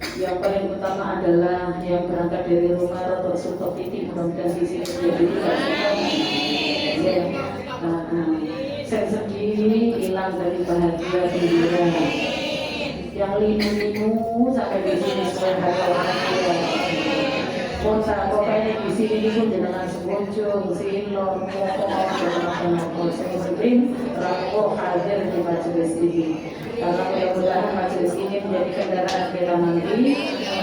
Yang paling utama adalah yang berangkat dari rumah atau Sultan Titi, mudah-mudahan di sini menjadi saya sendiri hilang dari bahagia gembira. Yang linu-linu sampai di sini sesuai bahagia. Pokoknya di sini itu dengan semuncul, sinor, ngomong, saya sering rapuh hadir di majelis ini. Karena mudah-mudahan majelis ini menjadi kendaraan kita nanti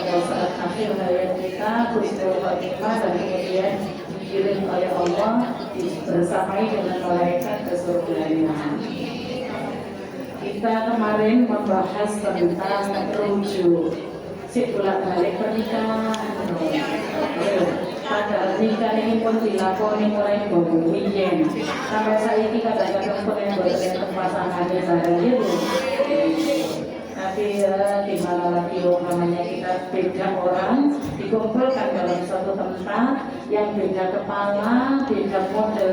pada saat akhir hayat kita, khusnul khotimah, dan kemudian dikirim oleh Allah bersamai dengan malaikat ke surganya. Kita kemarin membahas tentang rujuk. Bulan balik pernikahan. Padahal nikah ini pun dilakoni mulai weekend. Sampai saya ini kadang-kadang pengen buat pasangannya bareng gitu. Tapi di mana lagi namanya kita beda orang dikumpulkan dalam satu tempat yang beda kepala, beda model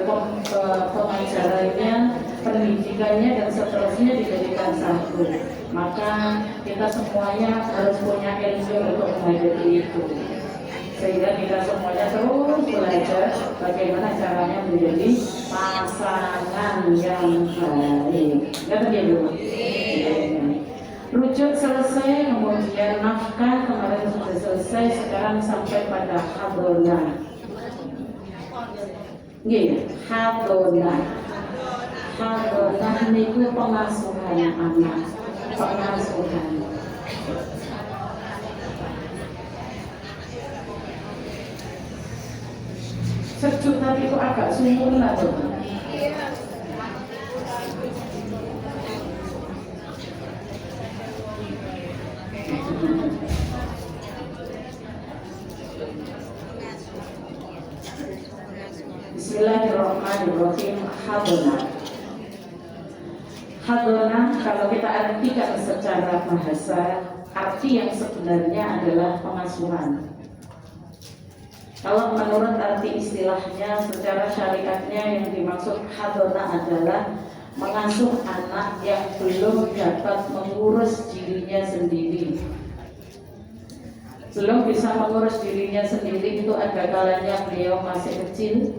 pengajarannya, pendidikannya dan seterusnya dijadikan satu. Maka kita semuanya harus punya ilmu untuk menghadapi itu, sehingga kita semuanya terus belajar bagaimana caranya menjadi pasangan yang baik. Nggak begitu? Rujuk selesai, kemudian nafkah kemarin sudah selesai, sekarang sampai pada hadonah. Gini, hadonah. Hadonah itu pengasuhan anak. Pengasuhan. Sejuk tadi itu agak sempurna tuh. Bismillahirrahmanirrahim. Hadonah. Hadonah kalau kita artikan secara bahasa, arti yang sebenarnya adalah pengasuhan. Kalau menurut arti istilahnya secara syariatnya yang dimaksud hadonah adalah mengasuh anak yang belum dapat mengurus dirinya sendiri. Belum bisa mengurus dirinya sendiri itu ada kalanya beliau masih kecil,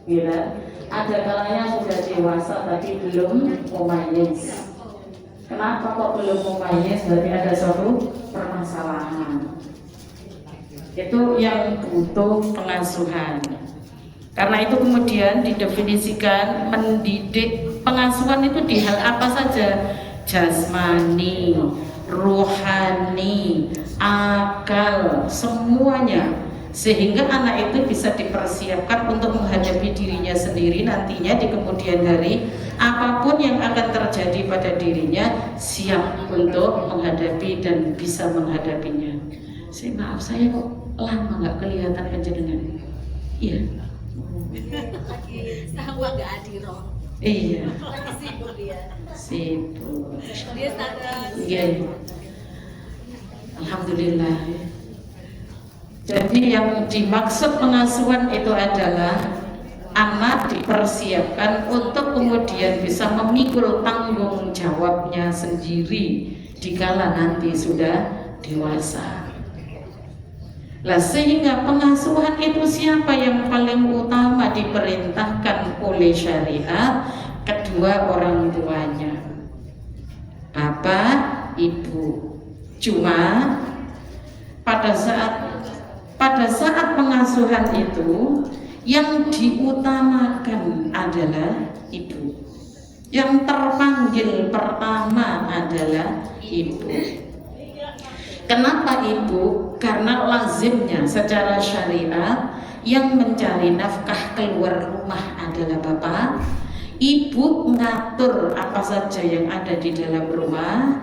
ya. Ada kalanya sudah dewasa tapi belum mumayyiz. Kenapa kok belum mumayyiz? Berarti ada suatu permasalahan. Itu yang butuh pengasuhan. Karena itu kemudian didefinisikan mendidik, pengasuhan itu di hal apa saja? Jasmani, rohani, akal, semuanya. Sehingga anak itu bisa dipersiapkan untuk menghadapi dirinya sendiri nantinya di kemudian hari. Apapun yang akan terjadi pada dirinya, siap untuk menghadapi dan bisa menghadapinya. Maaf saya kok lama nggak kelihatan panjenengan. Iya. Sama nggak adiro. Iya. Lagi sibuk dia. Sibuk. Dia sadar. Iya. Alhamdulillah. Jadi yang dimaksud pengasuhan itu adalah anak dipersiapkan untuk kemudian bisa memikul tanggung jawabnya sendiri dikala nanti sudah dewasa. Lah sehingga pengasuhan itu siapa yang paling utama diperintahkan oleh syariat? Kedua orang tuanya, bapak, ibu. Cuma pada saat pengasuhan itu yang diutamakan adalah ibu. Yang terpanggil pertama adalah ibu. Kenapa ibu? Karena lazimnya secara syariat yang mencari nafkah keluar rumah adalah bapak. Ibu mengatur apa saja yang ada di dalam rumah.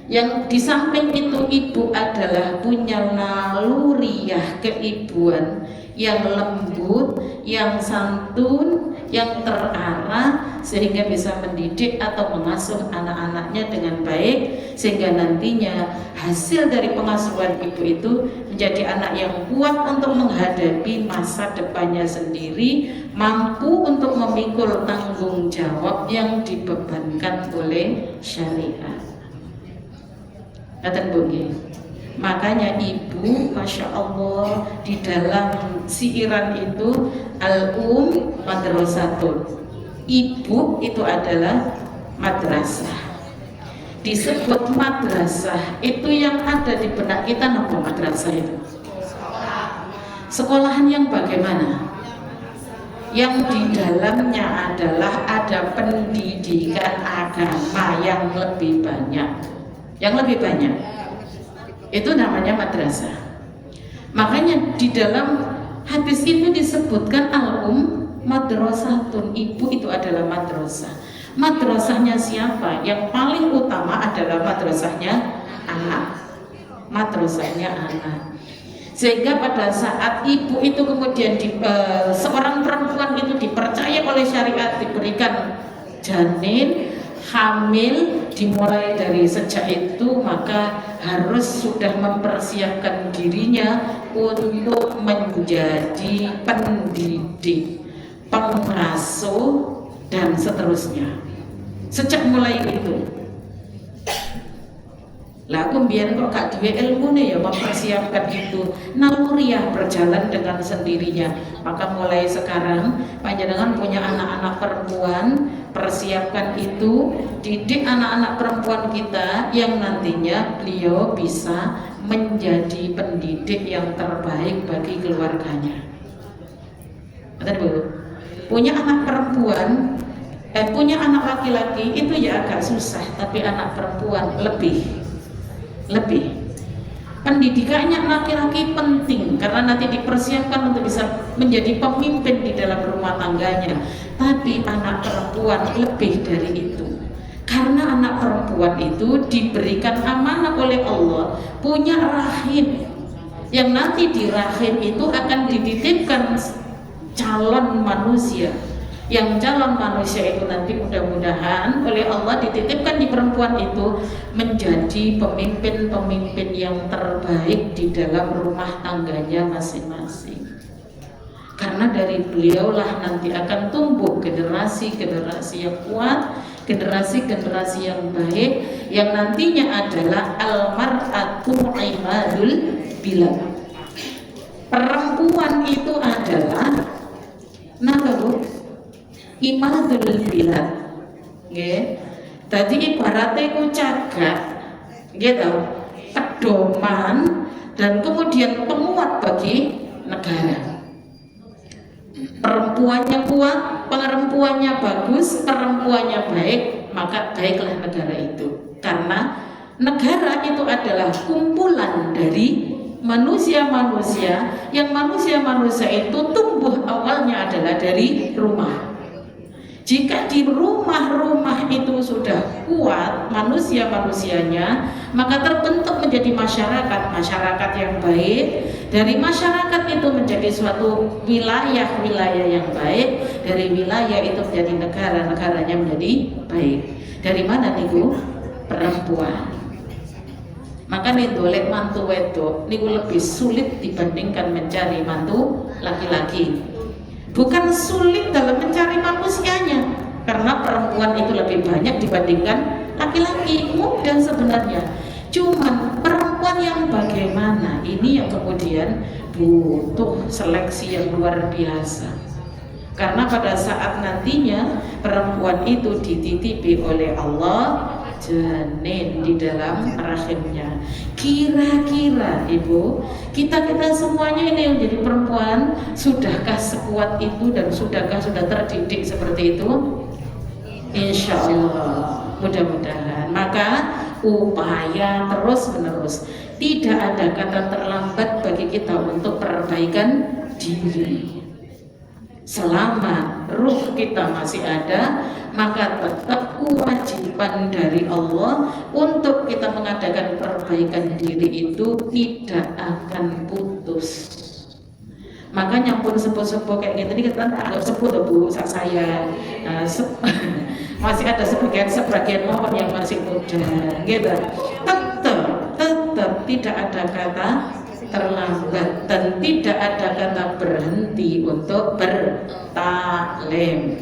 Yang di samping itu ibu adalah punya naluriah keibuan yang lembut, yang santun, yang terarah, sehingga bisa mendidik atau mengasuh anak-anaknya dengan baik, sehingga nantinya hasil dari pengasuhan ibu itu menjadi anak yang kuat untuk menghadapi masa depannya sendiri, mampu untuk memikul tanggung jawab yang dibebankan oleh syariat. Kata Bu nggih. Makanya ibu, masya Allah, di dalam siiran itu madrasatun. Ibu itu adalah madrasah. Disebut madrasah itu yang ada di benak kita. Nama madrasah itu sekolahan yang bagaimana? Yang di dalamnya adalah ada pendidikan agama yang lebih banyak. Yang lebih banyak itu namanya madrasah. Makanya di dalam hadis itu disebutkan madrasatun, ibu itu adalah madrasah. Madrasahnya siapa? Yang paling utama adalah madrasahnya anak. Madrasahnya anak. Sehingga pada saat ibu itu kemudian seorang perempuan itu dipercaya oleh syariat, diberikan janin, hamil, dimulai dari sejak itu maka harus sudah mempersiapkan dirinya untuk menjadi pendidik, pengasuh, dan seterusnya. Sejak mulai itu lah aku biar kok gak duwe ilmu nih ya mempersiapkan itu, naluriah berjalan dengan sendirinya. Maka mulai sekarang panjenengan punya anak-anak perempuan, persiapkan itu, didik anak-anak perempuan kita yang nantinya beliau bisa menjadi pendidik yang terbaik bagi keluarganya. Betul Bu? Punya anak perempuan, punya anak laki-laki itu ya agak susah, tapi anak perempuan lebih pendidikannya laki-laki penting karena nanti dipersiapkan untuk bisa menjadi pemimpin di dalam rumah tangganya. Tapi anak perempuan lebih dari itu, karena anak perempuan itu diberikan amanah oleh Allah, punya rahim yang nanti di rahim itu akan dititipkan calon manusia. Yang calon manusia itu nanti mudah-mudahan oleh Allah dititipkan di perempuan itu menjadi pemimpin-pemimpin yang terbaik di dalam rumah tangganya masing-masing. Karena dari beliaulah nanti akan tumbuh generasi-generasi yang kuat, generasi-generasi yang baik, yang nantinya adalah almar'atu imadul bilad. Perempuan itu adalah imadul bilad. Nggih. Dadi ibaratnya ku cagak, gitu, pedoman dan kemudian penguat bagi negara. Perempuannya kuat, perempuannya bagus, perempuannya baik, maka baiklah negara itu. Karena negara itu adalah kumpulan dari manusia-manusia yang manusia-manusia itu tumbuh awalnya adalah dari rumah. Jika di rumah-rumah itu sudah kuat manusia-manusianya, maka terbentuk menjadi masyarakat yang baik. Dari masyarakat itu menjadi suatu wilayah-wilayah yang baik. Dari wilayah itu menjadi negara-negaranya menjadi baik. Dari mana niku? Perempuan. Maka nih dolek mantu wedok niku lebih sulit dibandingkan mencari mantu laki-laki. Bukan sulit dalam mencari manusianya, karena perempuan itu lebih banyak dibandingkan laki-laki. Mudah sebenarnya, cuman perempuan yang bagaimana ini yang kemudian butuh seleksi yang luar biasa. Karena pada saat nantinya perempuan itu dititipi oleh Allah janin di dalam rahimnya. Kira-kira Ibu, kita semuanya ini yang jadi perempuan, sudahkah sekuat itu dan sudahkah sudah terdidik seperti itu? Insya Allah, mudah-mudahan. Maka upaya terus-menerus, tidak ada kata terlambat bagi kita untuk perbaikan diri. Selama ruh kita masih ada, maka tetap kewajiban dari Allah untuk kita mengadakan perbaikan diri itu tidak akan putus. Makanya pun sepuh-sepuh kayak gitu, ini kita anggap sepuh loh Bu, saya masih ada sebagian mohon yang masih muda, gitu. Tetap tidak ada kata terlambat dan tidak ada kata berhenti untuk bertaklim,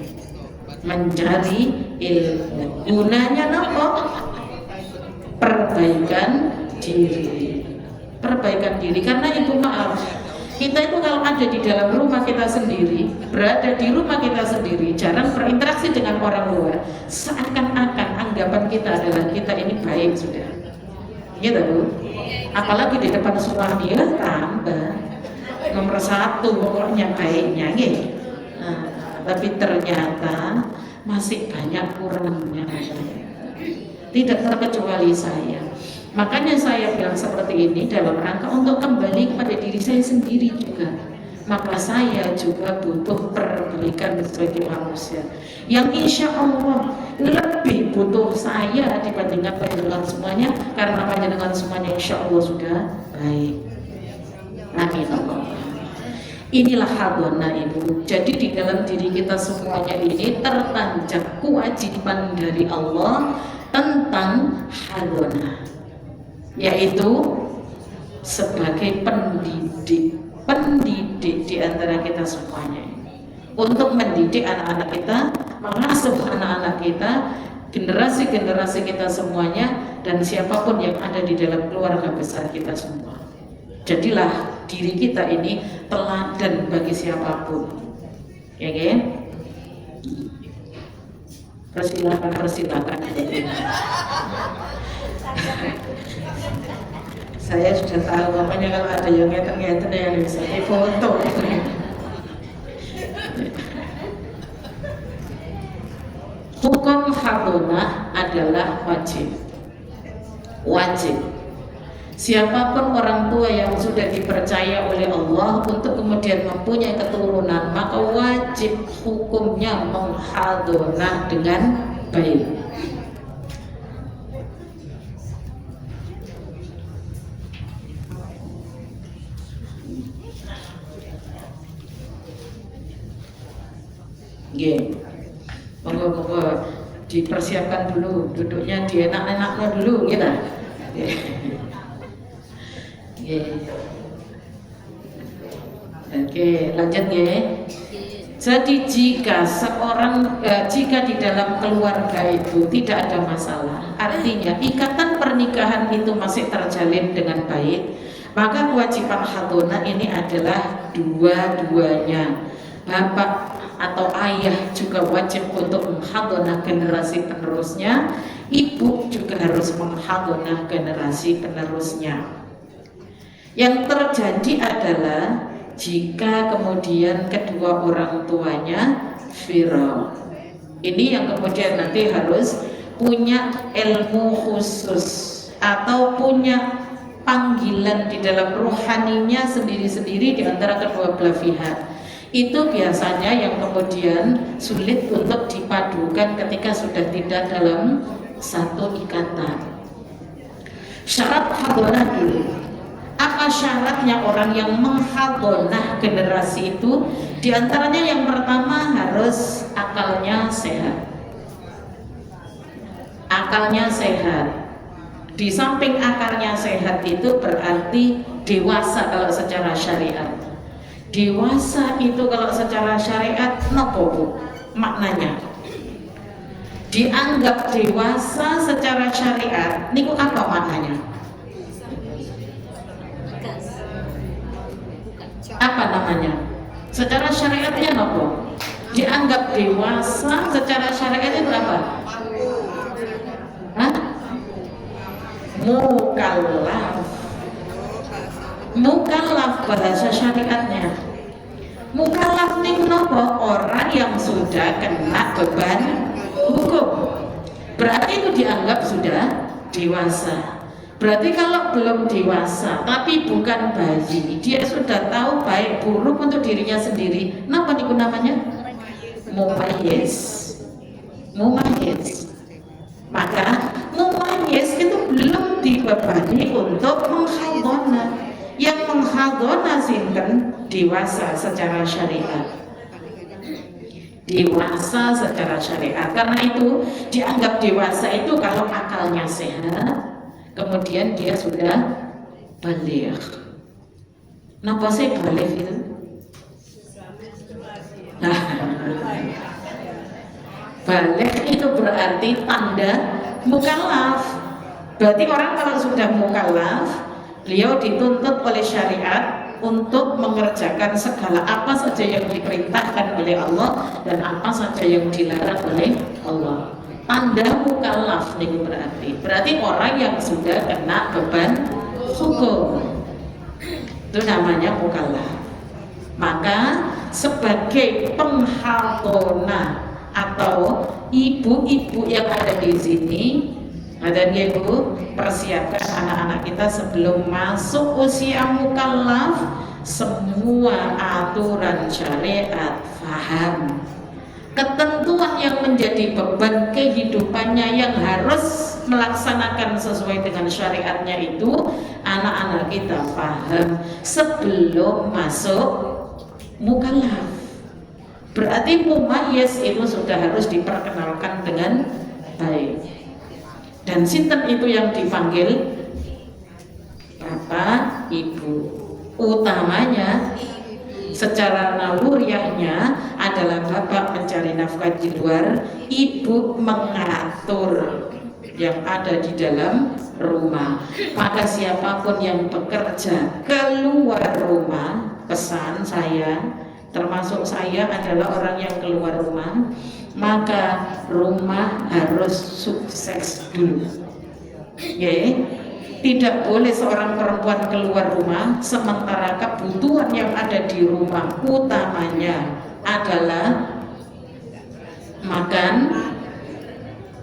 mencari ilmu. Gunanya apa? Perbaikan diri. perbaikan diri. Karena itu maaf, kita itu kalau ada di dalam rumah kita sendiri, berada di rumah kita sendiri, jarang berinteraksi dengan orang luar, seakan-akan anggapan kita adalah kita ini baik sudah. Gitu Bu. Apalagi di depan suami ya tambah nomor satu pokoknya baiknya gitu. Nah, tapi ternyata masih banyak kurangnya. Tidak terkecuali saya. Makanya saya bilang seperti ini dalam rangka untuk kembali kepada diri saya sendiri juga. Maka saya juga butuh perbaikan sebagai manusia yang insya Allah lebih butuh saya dibandingkan panjenengan semuanya, karena panjenengan semuanya insya Allah sudah baik. Amin Allah. Inilah hadona Ibu. Jadi di dalam diri kita semuanya ini tertancap kewajiban dari Allah tentang hadona, yaitu sebagai pendidik di antara kita semuanya, untuk mendidik anak-anak kita, mengasuh anak-anak kita, generasi-generasi kita semuanya, dan siapapun yang ada di dalam keluarga besar kita semua. Jadilah diri kita ini teladan bagi siapapun, ya kan? Persilakan. Saya sudah tahu, makanya kalau ada yang ngeten-ngeten yang bisa difoto. Hukum hadonah adalah wajib. Siapapun orang tua yang sudah dipercaya oleh Allah untuk kemudian mempunyai keturunan, maka wajib hukumnya menghadonah dengan baik. Monggo dipersiapkan dulu, duduknya dienak-enaknya dulu kita. Oke, lanjut ya. Jadi jika di dalam keluarga itu tidak ada masalah, artinya ikatan pernikahan itu masih terjalin dengan baik, maka kewajiban hadonah ini adalah dua-duanya. Bapak atau ayah juga wajib untuk menghadonah generasi penerusnya, ibu juga harus menghadonah generasi penerusnya. Yang terjadi adalah jika kemudian kedua orang tuanya viral, ini yang kemudian nanti harus punya ilmu khusus atau punya panggilan di dalam rohaninya sendiri-sendiri di antara kedua belah pihak. Itu biasanya yang kemudian sulit untuk dipadukan ketika sudah tidak dalam satu ikatan. Syarat hadonah dulu. Apa syaratnya orang yang menghadonah generasi itu? Di antaranya yang pertama harus akalnya sehat. Akalnya sehat. Di samping akalnya sehat itu berarti dewasa kalau secara syariat. Dewasa itu kalau secara syariat nopo Bu? Maknanya dianggap dewasa secara syariat niku apa maknanya? Apa namanya? Secara syariatnya nopo? Dianggap dewasa secara syariat itu apa? Hah? Mukallaf bahasa syariatnya. Mukallaf ning nopo? Orang yang sudah kena beban hukum. Berarti itu dianggap sudah dewasa. Berarti kalau belum dewasa tapi bukan bayi, dia sudah tahu baik buruk untuk dirinya sendiri. Napa niku namanya? Mumayyiz. Maka mumayyiz itu belum dibebani untuk menghadonah. Yang menghadonah sinten? Dewasa secara syariat. Dewasa secara syariat. Karena itu dianggap dewasa itu kalau akalnya sehat, kemudian dia sudah baligh. Napa sih baligh itu? Baligh itu berarti tanda mukallaf. Berarti orang kalau sudah mukallaf, Beliau dituntut oleh syariat untuk mengerjakan segala apa saja yang diperintahkan oleh Allah dan apa saja yang dilarang oleh Allah. Tanda mukallaf nih berarti orang yang sudah kena beban hukum, itu namanya mukallaf. Maka sebagai penghaltona atau ibu-ibu yang ada di sini, dan ibu persiapkan anak-anak kita sebelum masuk usia mukallaf, semua aturan syariat faham, ketentuan yang menjadi beban kehidupannya yang harus melaksanakan sesuai dengan syariatnya itu anak-anak kita paham sebelum masuk mukallaf. Berarti mumayyiz itu sudah harus diperkenalkan dengan baik. Dan sinten itu yang dipanggil? Bapak, Ibu. Utamanya secara naluriahnya adalah bapak mencari nafkah di luar, ibu mengatur yang ada di dalam rumah. Maka siapapun yang bekerja keluar rumah, pesan saya, termasuk saya adalah orang yang keluar rumah, maka rumah harus sukses dulu. Tidak boleh seorang perempuan keluar rumah sementara kebutuhan yang ada di rumah utamanya adalah makan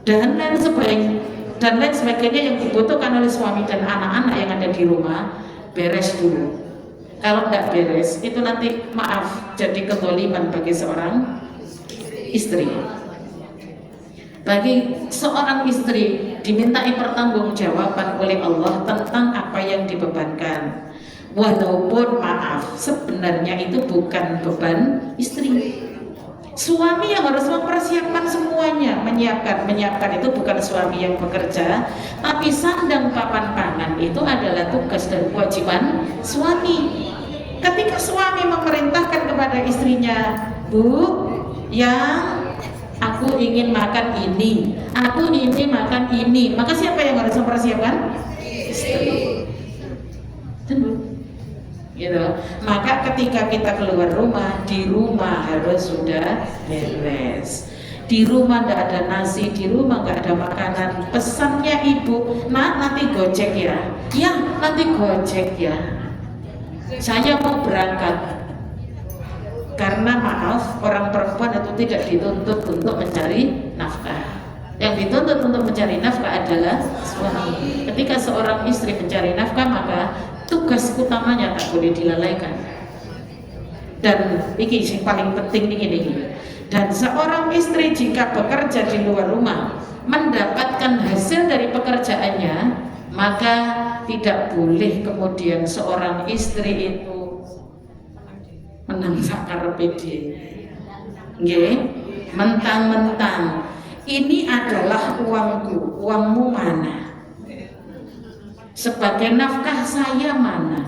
dan lain sebagainya yang dibutuhkan oleh suami dan anak-anak yang ada di rumah beres dulu. Kalau tidak beres itu nanti maaf jadi kezaliman bagi seorang istri. Bagi seorang istri dimintai pertanggungjawaban oleh Allah tentang apa yang dibebankan. Walaupun maaf sebenarnya itu bukan beban istri. Suami yang harus mempersiapkan semuanya, menyiapkan itu bukan suami yang bekerja, tapi sandang papan pangan itu adalah tugas dan kewajiban suami. Ketika suami memerintahkan kepada istrinya, Bu, yang aku ingin makan ini, aku ingin makan ini, maka siapa yang harus mempersiapkan? Istri. Gitu. Maka ketika kita keluar rumah, di rumah harus sudah beres. Di rumah tidak ada nasi, di rumah nggak ada makanan. Pesannya ibu, nanti gojek ya. Ya, nanti gojek ya. Saya mau berangkat. Karena maaf, orang perempuan itu tidak dituntut untuk mencari nafkah. Yang dituntut untuk mencari nafkah adalah suami. Ketika seorang istri mencari nafkah, maka tugas utamanya tak boleh dilalaikan. Dan ini yang paling penting ini. Dan seorang istri jika bekerja di luar rumah mendapatkan hasil dari pekerjaannya, maka tidak boleh kemudian seorang istri itu menang sakar PD, mentang-mentang ini adalah uangku, uangmu mana? Sebagai nafkah saya mana?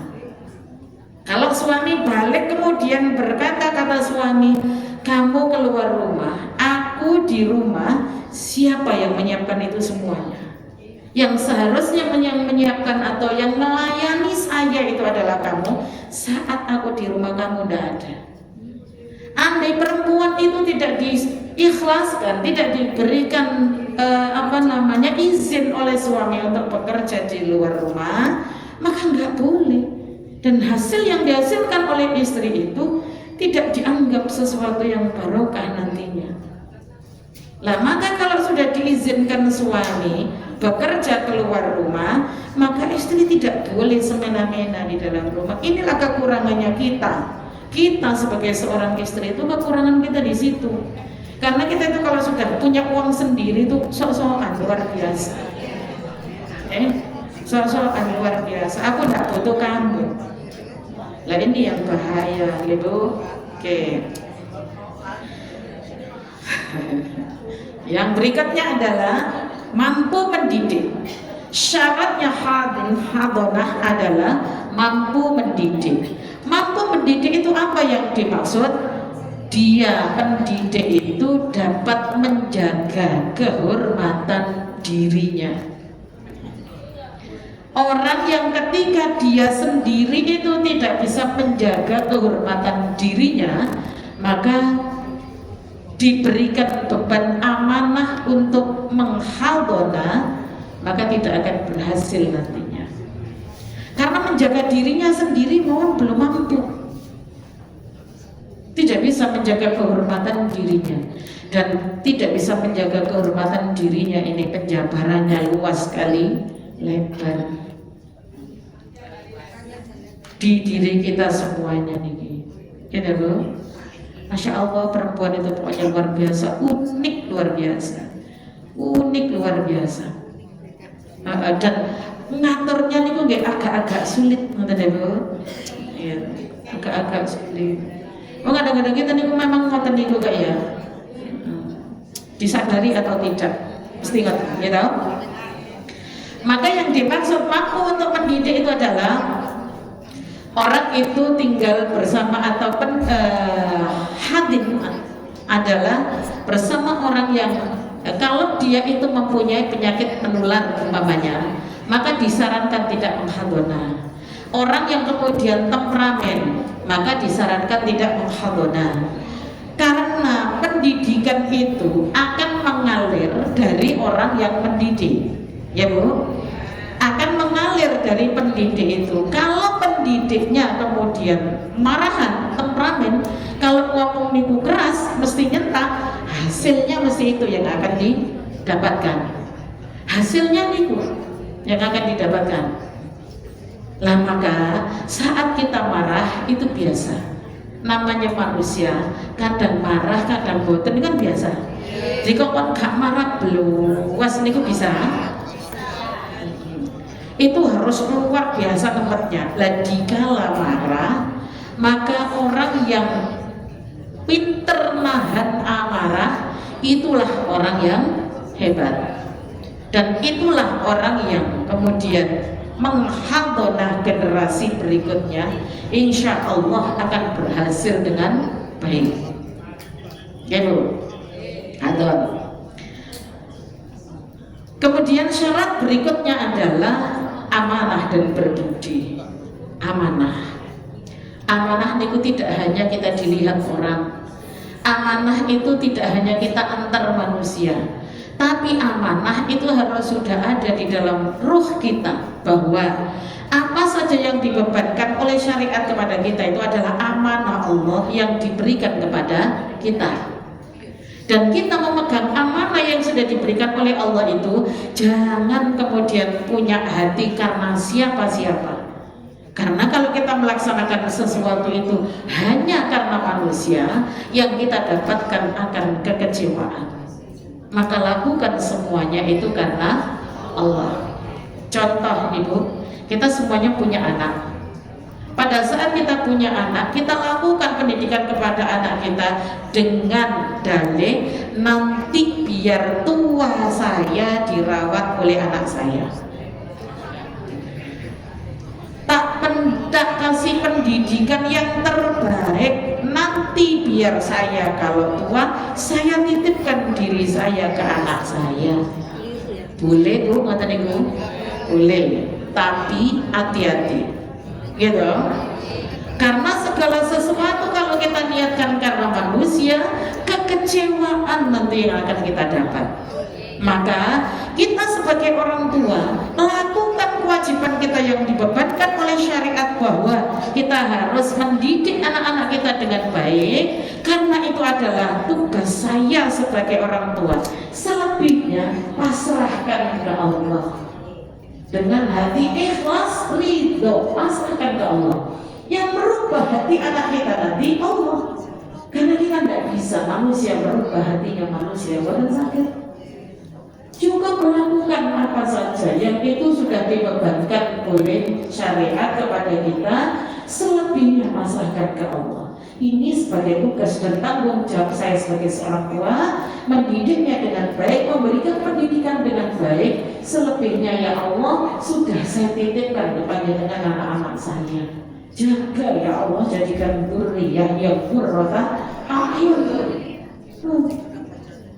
Kalau suami balik kemudian berkata kata suami, kamu keluar rumah, aku di rumah, siapa yang menyiapkan itu semuanya? Yang seharusnya menyiapkan atau yang melayani saya itu adalah kamu. Saat aku di rumah kamu tidak ada. Andai perempuan itu tidak diikhlaskan, tidak diberikan izin oleh suami untuk bekerja di luar rumah, maka nggak boleh. Dan hasil yang dihasilkan oleh istri itu tidak dianggap sesuatu yang barokah nantinya. Lah maka kalau sudah diizinkan suami bekerja keluar rumah, maka istri tidak boleh semena-mena di dalam rumah. Inilah kekurangannya kita. Kita sebagai seorang istri itu kekurangan kita di situ. Karena kita itu kalau sudah punya uang sendiri itu sok-sokan luar biasa. Sok-sokan luar biasa. Aku tidak butuh kamu. Lah ini yang bahaya, gitu. Oke. Yang berikutnya adalah mampu mendidik. Syaratnya hadonah adalah mampu mendidik. Mampu mendidik itu apa yang dimaksud? Dia pendidik itu dapat menjaga kehormatan dirinya. Orang yang ketika dia sendiri itu tidak bisa menjaga kehormatan dirinya, maka diberikan beban amanah untuk menghaldona, maka tidak akan berhasil nantinya. Karena menjaga dirinya sendiri mohon belum mampu, tidak bisa menjaga kehormatan dirinya, dan tidak bisa menjaga kehormatan dirinya ini penjabarannya luas sekali, lebar di diri kita semuanya nih, gitu loh. Masya Allah, perempuan itu pokoknya luar biasa, unik luar biasa, unik luar biasa. Dan ngaturnya nih kok agak-agak sulit, ngerti Bu? Ya, agak-agak sulit. Oh, kadang-kadang kita nih memang ngoten nih kok ya, disadari atau tidak, mesti ngoten, ya tahu. Maka yang dimaksud mampu untuk mendidik itu adalah orang itu tinggal bersama atau hadin adalah bersama orang yang kalau dia itu mempunyai penyakit menular umpamanya, maka disarankan tidak menghadona. Orang yang kemudian temperamen, maka disarankan tidak menghadona. Karena pendidikan itu akan mengalir dari orang yang mendidik, ya Bu, akan mengalir dari pendidik itu. Kalau pendidiknya kemudian marahan, temperamen, kalau ngomong niku keras, mesti nyentak, hasilnya mesti itu yang akan didapatkan. Hasilnya niku yang akan didapatkan. Lah maka saat kita marah itu biasa. Namanya manusia, kadang marah, kadang boten, kan biasa. Jika kok gak marah belum, was niku bisa. Itu harus luar biasa tempatnya. Lagi kala marah, maka orang yang pinter nahan amarah itulah orang yang hebat, dan itulah orang yang kemudian menghadonah generasi berikutnya, insya Allah akan berhasil dengan baik. Gitu. Hadon. Kemudian syarat berikutnya adalah amanah dan berbudi. Amanah itu tidak hanya kita dilihat orang. Amanah itu tidak hanya kita antar manusia, tapi amanah itu harus sudah ada di dalam ruh kita, bahwa apa saja yang dibebankan oleh syariat kepada kita itu adalah amanah Allah yang diberikan kepada kita. Dan kita memegang amanah yang sudah diberikan oleh Allah itu, jangan kemudian punya hati karena siapa-siapa. Karena kalau kita melaksanakan sesuatu itu hanya karena manusia, yang kita dapatkan akan kekecewaan. Maka lakukan semuanya itu karena Allah. Contoh Ibu, kita semuanya punya anak. Pada saat kita punya anak, kita lakukan pendidikan kepada anak kita dengan dalih nanti biar tua saya dirawat oleh anak saya. Tak kasih pendidikan yang terbaik, nanti biar saya kalau tua saya titipkan diri saya ke anak saya. Boleh Bu, ngaten niku? Boleh, tapi hati-hati. Gitu. Karena segala sesuatu kalau kita niatkan karena manusia, kekecewaan nanti yang akan kita dapat. Maka kita sebagai orang tua lakukan kewajiban kita yang dibebankan oleh syariat, bahwa kita harus mendidik anak-anak kita dengan baik, karena itu adalah tugas saya sebagai orang tua. Selebihnya pasrahkan ke Allah dengan hati ikhlas, ridho, pasrahkan ke Allah. Yang merubah hati anak kita nanti Allah, karena kita tidak bisa manusia merubah hatinya manusia, bukan sakit. Juga melakukan apa saja yang itu sudah dibebankan oleh syariat kepada kita, selebihnya pasrahkan ke Allah. Ini sebagai tugas dan tanggung jawab saya sebagai seorang tua, mendidiknya dengan baik, memberikan pendidikan dengan baik. Selebihnya ya Allah sudah saya titipkan kepada dengan anak-anak saya. Jaga ya Allah, jadikan dzurriyyah yang qurrata a'yun.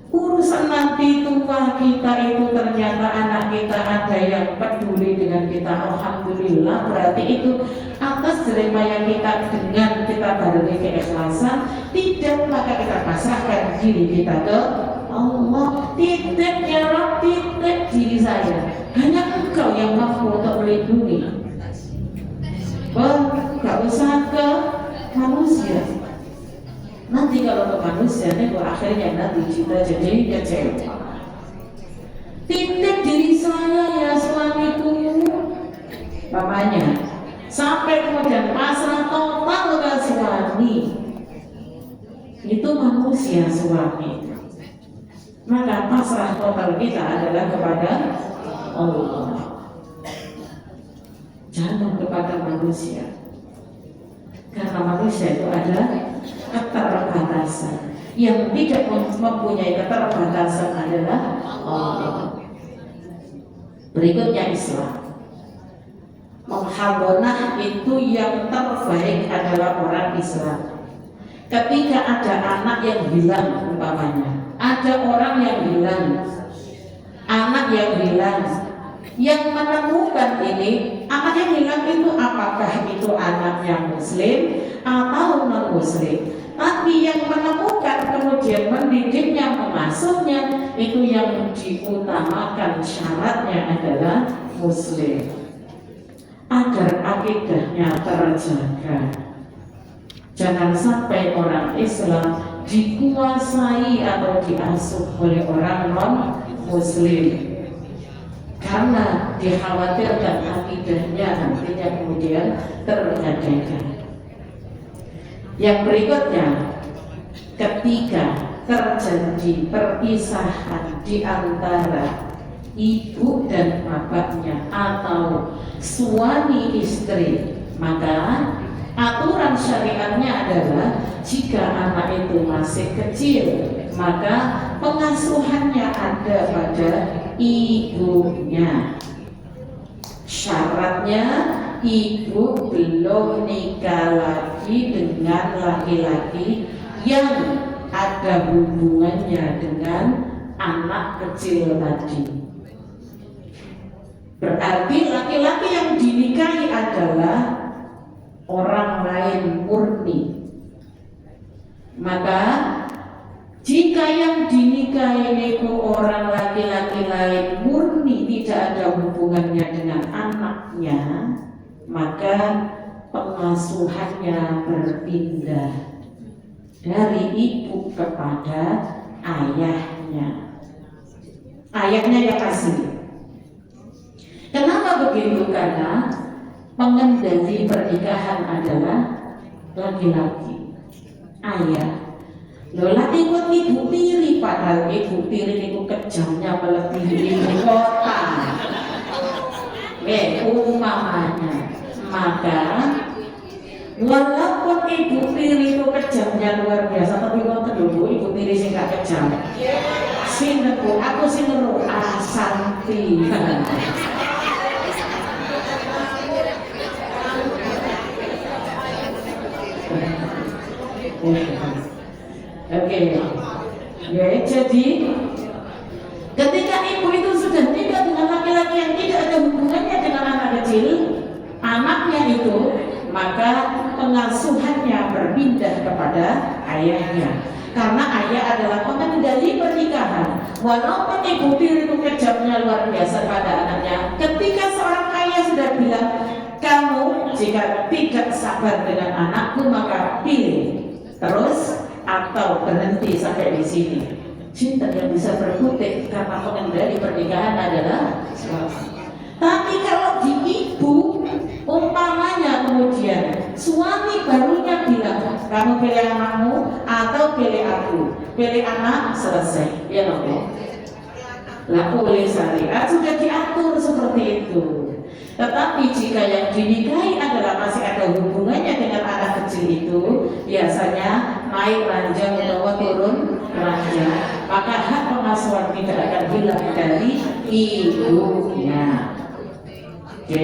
Urusan nanti tua kita itu ternyata anak kita ada yang peduli dengan kita, alhamdulillah, berarti itu atas jeripaya kita dengan kita barengi keikhlasan. Tidak, maka kita pasrahkan diri kita ke Allah. Tidak ya Rabb, tidak diri saya, hanya Engkau yang mampu untuk melindungi. Gak usah ke manusia. Nanti kalau ke manusia itu akhirnya nanti kita jadi kecewa. Titip diri saya ya suamiku, mamanya, sampai kemudian pasrah total ke suami. Itu manusia suami. Maka pasrah total kita adalah kepada Allah, jangan kepada manusia. Karena manusia itu ada keterbatasan. Yang tidak mempunyai keterbatasan adalah Allah. Berikutnya Islam. Menghabonah itu yang terbaik adalah orang Islam. Ketika ada anak yang hilang umpamanya, ada orang yang hilang, anak yang hilang, yang menemukan ini, anak yang hilang itu apakah itu anak yang muslim atau non muslim? Tapi yang menemukan kemudian mendidiknya, mengasuhnya, itu yang diutamakan syaratnya adalah muslim, agar akidahnya terjaga. Jangan sampai orang Islam dikuasai atau diasuh oleh orang non muslim, karena dikhawatirkan akidahnya nantinya kemudian terjaga. Yang berikutnya, ketika terjadi perpisahan di antara ibu dan bapaknya atau suami istri, maka aturan syariatnya adalah jika anak itu masih kecil, maka pengasuhannya ada pada ibunya. Syaratnya ibu belum nikah lagi dengan laki-laki yang ada hubungannya dengan anak kecil tadi. Berarti laki-laki yang dinikahi adalah orang lain murni. Maka jika yang dinikahi itu orang laki-laki lain murni, tidak ada hubungannya dengan anaknya, maka pengasuhannya berpindah dari ibu kepada ayahnya. Ayahnya yang asli. Kenapa begitu? Karena pengendali pernikahan adalah laki-laki, ayah. Lola ikut ibu tiri, padahal ibu tiri itu kejamnya melebihi ibu kota. Umpamanya, maka walaupun ibu tiri itu kejamnya luar biasa, tapi wonten dulu ibu tiri sing gak kejam. Sinten Bu, aku sing ngeru Asanti. Oke, ya, jadi ketika ibu itu sudah nikah dengan laki-laki yang tidak ada hubungannya dengan anak kecil, anaknya itu, maka pengasuhannya berpindah kepada ayahnya. Karena ayah adalah pengendali pernikahan. Walaupun ibu tiri itu kejamnya luar biasa pada anaknya, ketika seorang ayah sudah bilang, kamu jika tidak sabar dengan anakku maka pilih terus atau berhenti sampai di sini. Cinta yang bisa berkutik karena pengendali pernikahan adalah suami. Tapi kalau di ibu, umpamanya kemudian suami barunya bilang, kamu pilih anakmu atau pilih aku? Pilih anak, selesai. Ya loh. Lah oleh syariat sudah diatur seperti itu. Tetapi jika yang dinikahi adalah masih ada hubungannya dengan anak kecil itu, biasanya naik ranjang atau turun ranjang, maka hak pengasuhan tidak akan hilang dari ibunya. Oke.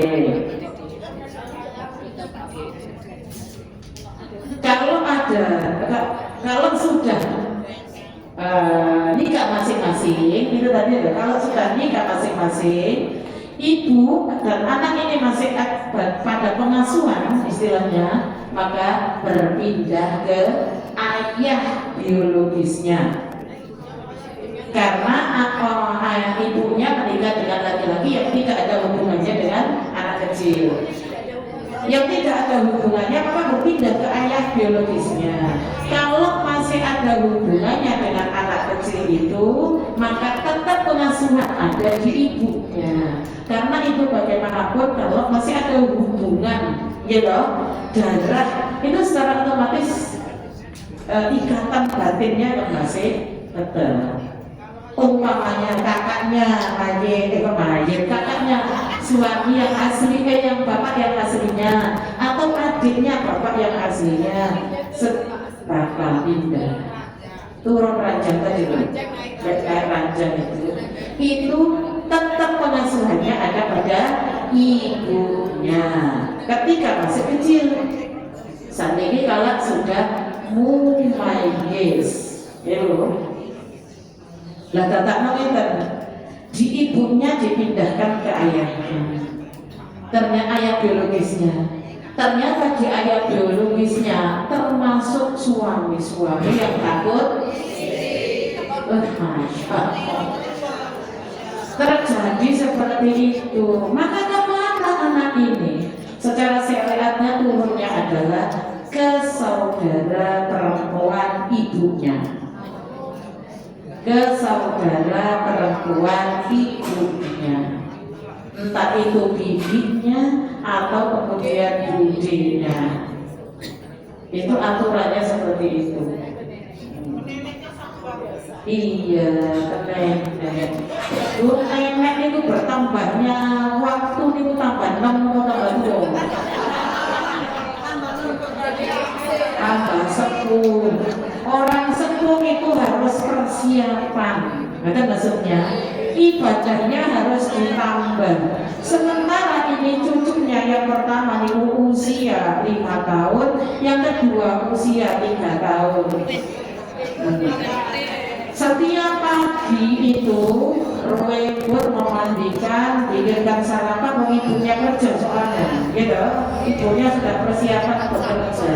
Kalau sudah nikah masing-masing itu tadi loh. Kalau sudah nikah masing-masing, ibu dan anak ini masih pada pengasuhan istilahnya, maka berpindah ke ayah biologisnya. Karena ayah ibunya menikah dengan laki-laki yang tidak ada hubungannya dengan anak kecil. Yang tidak ada hubungannya maka berpindah ke ayah biologisnya. Kalau masih ada hubungannya dengan anak kecil itu, maka tetap pengasuhan ada di ibunya. Karena itu bagaimanapun kalau masih ada hubungan, gitu, darah itu secara otomatis ikatan batinnya kan masih tetap. Umpamanya kakaknya kakaknya suami yang asli, yang bapak yang aslinya, atau adiknya bapak yang aslinya, bapak pindah turun ranjang tadi loh, ranjang itu tetap pengasuhannya ada pada ibunya ketika masih kecil. Saat ini kalau sudah mumayyiz, ya loh. Lah tak ngeten, di ibunya dipindahkan ke ayahnya. Ternyata ayah biologisnya. Ternyata di ayah biologisnya termasuk suami-suami yang takut. Masya Allah. Terjadi seperti itu. Maka kemana anak ini? Secara syariatnya turunnya adalah ke saudara perempuan ibunya, ke saudara perempuan ibunya, entah itu bibinya atau kemudian budenya. Itu aturannya seperti itu. Iya, nenek. Nenek itu bertambahnya waktu itu tambah 6 atau tambah 2. Tambah 10. Orang sepuh itu harus persiapan, betul maksudnya ibadahnya harus ditambah. Sementara ini cucunya yang pertama itu usia 5 tahun, yang kedua usia 3 tahun. Setiap pagi itu Ruwebur memandikan, bikinkan sarapan, mau ibunya kerja soalnya, gitu. Ibunya sudah persiapan untuk kerja.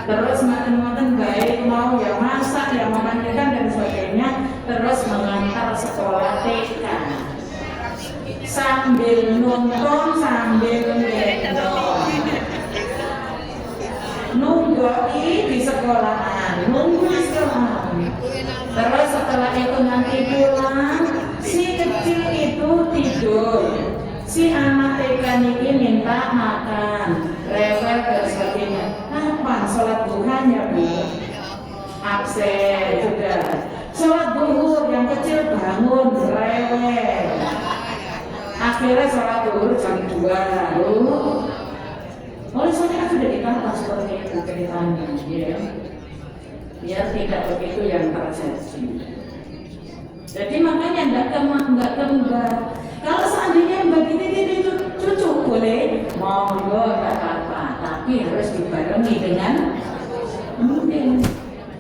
Terus makan-makan baik, mau ya masak, ya memandikan dan sebagainya. Terus mengantar sekolah TK sambil nonton, sambil gendong, nunggu di sekolahan, nunggu di sekolahan. Terus setelah itu nanti pulang, si kecil itu tidur, si anak TK ini minta makan, rewel dan sebagainya. Kapan sholat duhanya bu? Absen juga. Sholat duhur yang kecil bangun, rewel. Akhirnya sholat duhur jam 2 lalu. Oleh soalnya sudah ditata seperti itu ceritanya, ya. Biar tidak begitu yang terjadi. Jadi makanya enggak kembar. Kalau seandainya begitu cucu boleh, monggo enggak apa-apa, tapi harus dibarengi dengan mungkin.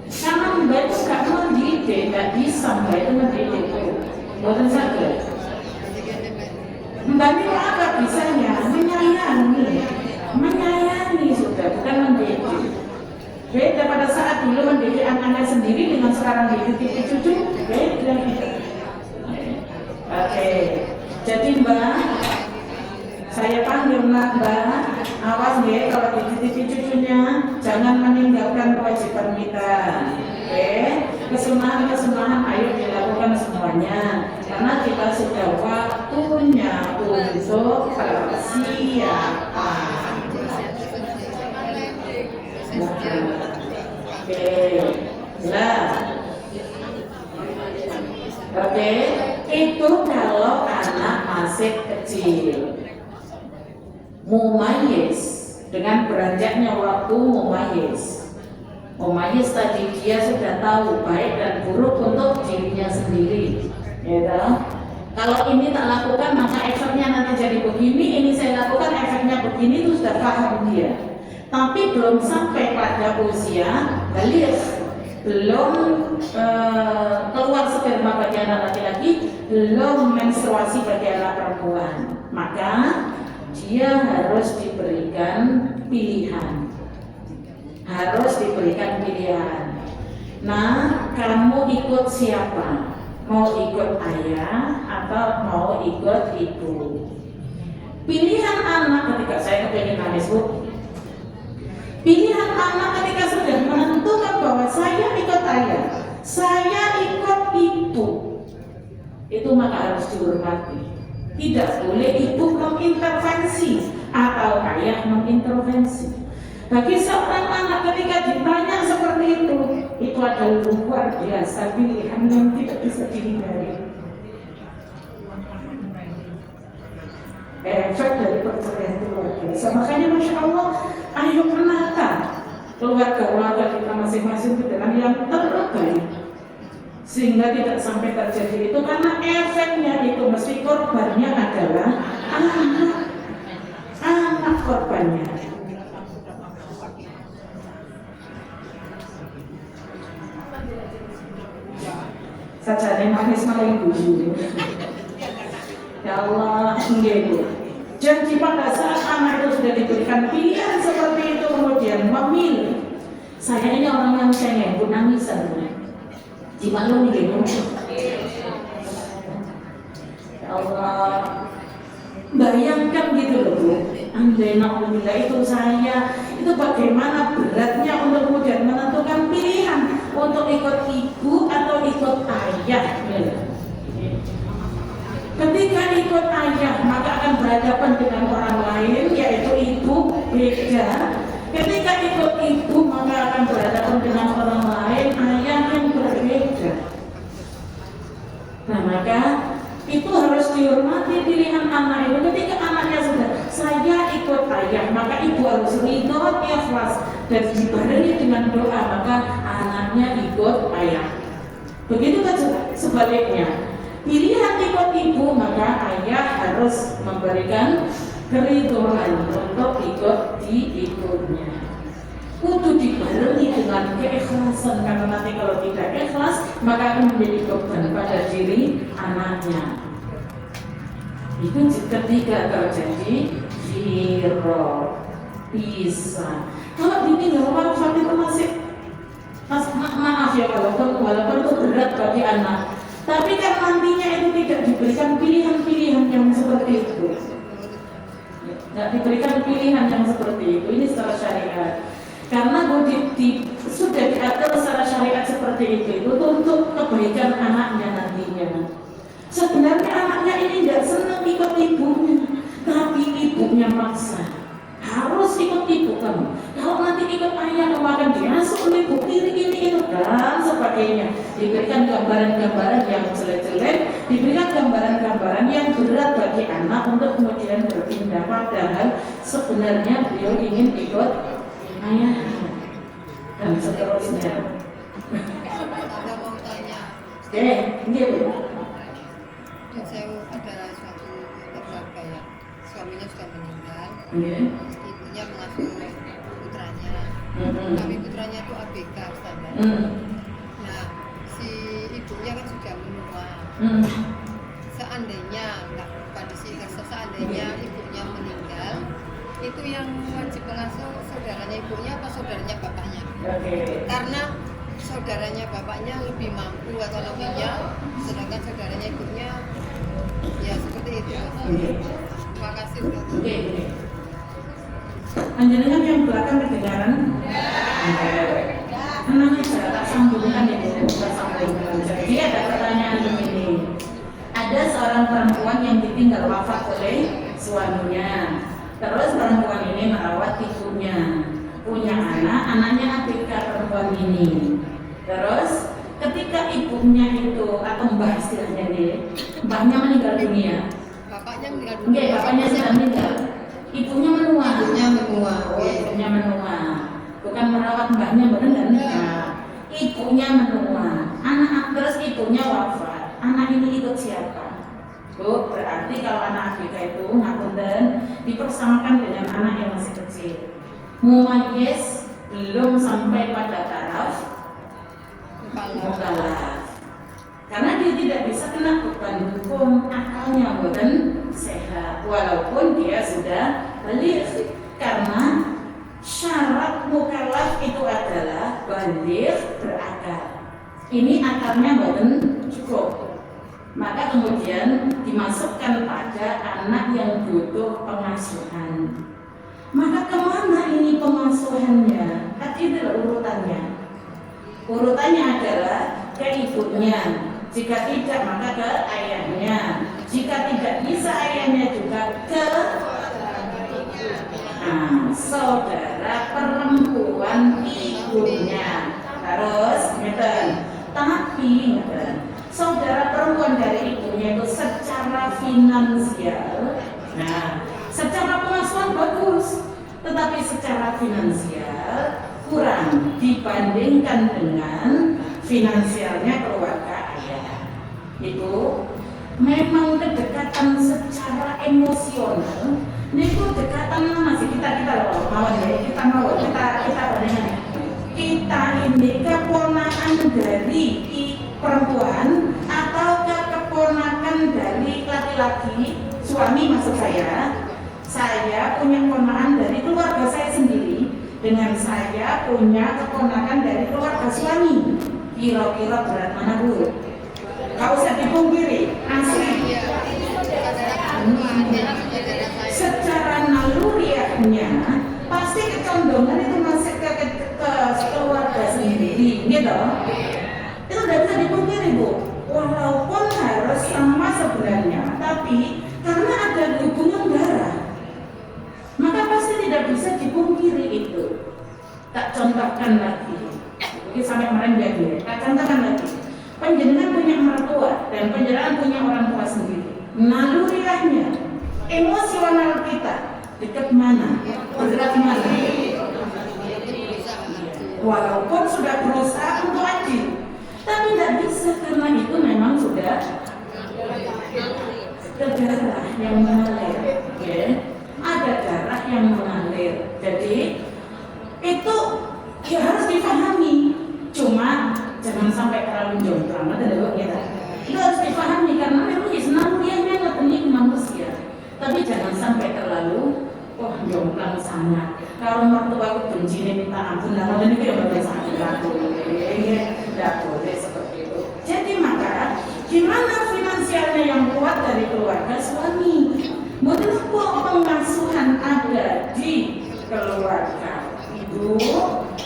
Karena mbak itu enggak mendidik, enggak bisa mbak itu mendidik itu. Bukan saja. Mbak itu apa bisanya? Menyayangi sudah, bukan mendidik. Beda pada saat dulu mendidik anak-anak sendiri dengan sekarang dididik cucu, beda. Oke, jadi Mbak, saya panggil Mbak, awas ya kalau dididik cucunya, jangan meninggalkan kewajiban kita. Oke, kesemahan ayo dilakukan semuanya, karena kita sudah waktunya untuk persiapan. Oke, itu kalau anak masih kecil. Mumayyiz, dengan beranjaknya waktu mumayyiz. Mumayyiz tadi dia sudah tahu baik dan buruk untuk dirinya sendiri, ya. Kalau ini tak lakukan maka efeknya nanti jadi begini, ini saya lakukan efeknya begini, itu sudah paham dia. Tapi belum sampai pada usia baligh, belum keluar sperma bagi anak laki-laki, belum menstruasi bagi anak perempuan, maka dia harus diberikan pilihan. Harus diberikan pilihan. Nah, kamu ikut siapa? Mau ikut ayah atau mau ikut ibu? Pilihan anak ketika saya kepingin nangis, Bu. Pilihan anak ketika sudah menentukan bahwa saya ikut ayah, saya ikut ibu, itu maka harus dihormati. Tidak boleh ibu mengintervensi atau ayah mengintervensi. Bagi seorang anak ketika ditanya seperti itu adalah luar biasa pilihan yang tidak bisa dihindari. Efek dari perceraian itu luar biasa. Makanya Masya Allah, ayo menata keluarga kita masing-masing dengan yang terbaik, sehingga tidak sampai terjadi itu, karena efeknya itu mesti korbannya adalah anak korbannya. Sajane manis maling dulu. Ya Allah, Bu. Jadi pada saat anak itu sudah diberikan pilihan seperti itu, kemudian memilih. Saya ini orang yang cengeng, Bu, nangisan, Bu. Dimaklumi, Bu. Ya Allah, bayangkan gitu loh, Bu. Andai na'udzubillah itu saya, itu bagaimana beratnya untuk kemudian menentukan pilihan untuk ikut ibu atau ikut ayah. Ketika ikut ayah maka akan berhadapan dengan orang lain, yaitu ibu, beda. Ketika ikut ibu maka akan berhadapan dengan orang lain, ayah yang berbeda. Nah, maka itu harus dihormati pilihan anak itu. Ketika anaknya sudah saya ikut ayah, maka ibu harus ridho, ikhlas, dan dibarengi dengan doa, maka anaknya ikut ayah. Begitu kan sebaliknya, pilihan ikut ibu, maka ayah harus memberikan keridhaan untuk ikut diikutnya. Kudu dibarengi dengan keikhlasan, karena nanti kalau tidak ikhlas maka akan menjadi beban pada diri anaknya. Itu ketika terjadi zero bisa. Kalau ditinggal wafat itu masih maaf ya, walaupun itu berat bagi anak, tapi kan nantinya itu tidak diberikan pilihan-pilihan yang seperti itu. Tidak diberikan pilihan yang seperti itu. Ini secara syariat. Karena sudah diatur secara syariat seperti itu untuk kebaikan anaknya nantinya. Sebenarnya anaknya ini tidak senang ikut ibunya, tapi ibunya maksa. Harus ikut ibu kamu. Kalau nanti ikut ayah kamu akan diasuh oleh ibu, ini itu dan sebagainya. Diberikan gambaran-gambaran yang jelek-jelek, diberikan gambaran-gambaran yang berat bagi anak untuk kemudian berpindah. Padahal sebenarnya beliau ingin ikut ayah dan seterusnya. Saya mau tanya. Iya Bu. Saya adalah suatu keluarga ya, suaminya sudah meninggal, ibunya mengasuh putranya, tapi putranya itu ABK standar. Nah, si ibunya kan sudah menua. Seandainya, seandainya ibunya meninggal, itu yang wajib mengasuh saudaranya ibunya apa saudaranya bapaknya? Karena saudaranya bapaknya lebih mampu ekonominya, sedangkan saudaranya ibunya ya seperti itu. Terima kasih. Anjalikan yang belakang kedengaran? Tenang aja, tak sambungkan ya, tak sambungkan. Jadi ada pertanyaan begini. Ada seorang perempuan yang ditinggal wafat oleh suaminya. Terus perempuan ini merawat ibunya, punya anaknya ABK perempuan ini. Terus ketika ibunya itu atau mbah istilahnya dia, mbahnya meninggal dunia. Bapaknya meninggal dunia. Oke, bapaknya sudah meninggal. Ibunya menua. Oh, ibunya menua. Bukan merawat mbahnya, benar enggak? Ibunya menua. Terus ibunya wafat. Anak ini ikut siapa? Bu, berarti kalau anak ABK itu ngapunten dipersamakan dengan anak yang masih kecil. Mumayyiz belum sampai pada taraf mukallaf. Karena dia tidak bisa kena beban hukum, akalnya bukan sehat walaupun dia sudah baligh. Karena syarat mukallaf itu adalah baligh berakal. Ini akalnya bukan cukup. Maka kemudian dimasukkan pada anak yang butuh pengasuhan. Maka kemana ini pengasuhannya? Tadi adalah urutannya. Urutannya adalah ke ibunya. Jika tidak maka ke ayahnya. Jika tidak bisa ayahnya juga ke saudara perempuan ibunya. Terus ngeten. Tapi ngeten. Saudara perempuan dari ibunya itu secara finansial, nah, secara pengasuhan bagus, tetapi secara finansial kurang dibandingkan dengan finansialnya keluarga ayah. Itu memang kedekatan secara emosional. Niku dekatan masih kita mawon ya, kita bandingkan. Kita ini keponakan dari perempuan atau keponakan dari laki-laki, suami maksud saya punya keponakan dari keluarga saya sendiri dengan saya punya keponakan dari keluarga suami. Kira-kira berat mana Bu? Gak usah dipungkiri, asli. Secara naluriahnya pasti kecondongan itu masih ke keluarga sendiri, gitu. Itu tidak bisa dipungkiri Bu, walaupun harus sama sebenarnya, tapi karena ada hubungan darah, maka pasti tidak bisa dipungkiri itu. Tak contohkan lagi, ini sampai kemarin dia, tak contohkan lagi. Penjenengan punya mertua dan penjenengan punya orang tua sendiri. Naluriahnya, emosional kita dekat mana, bergerak mana. Walaupun sudah berusaha untuk adil, tapi tidak bisa karena itu memang sudah darah yang mengalir, ya. Ada darah yang mengalir. Jadi itu ya harus dipahami. Cuma jangan sampai terlalu jomplang, itu harus dipahami karena memang naluriahnya ngeteni manusia. Tapi jangan sampai terlalu jomplang sangat. Kalau mertua aku benci minta ampun, nah kalau ini ya betul sangat tidak boleh seperti itu. Jadi maka gimana finansialnya yang kuat dari keluarga suami? Mungkin pengasuhan ada di keluarga ibu,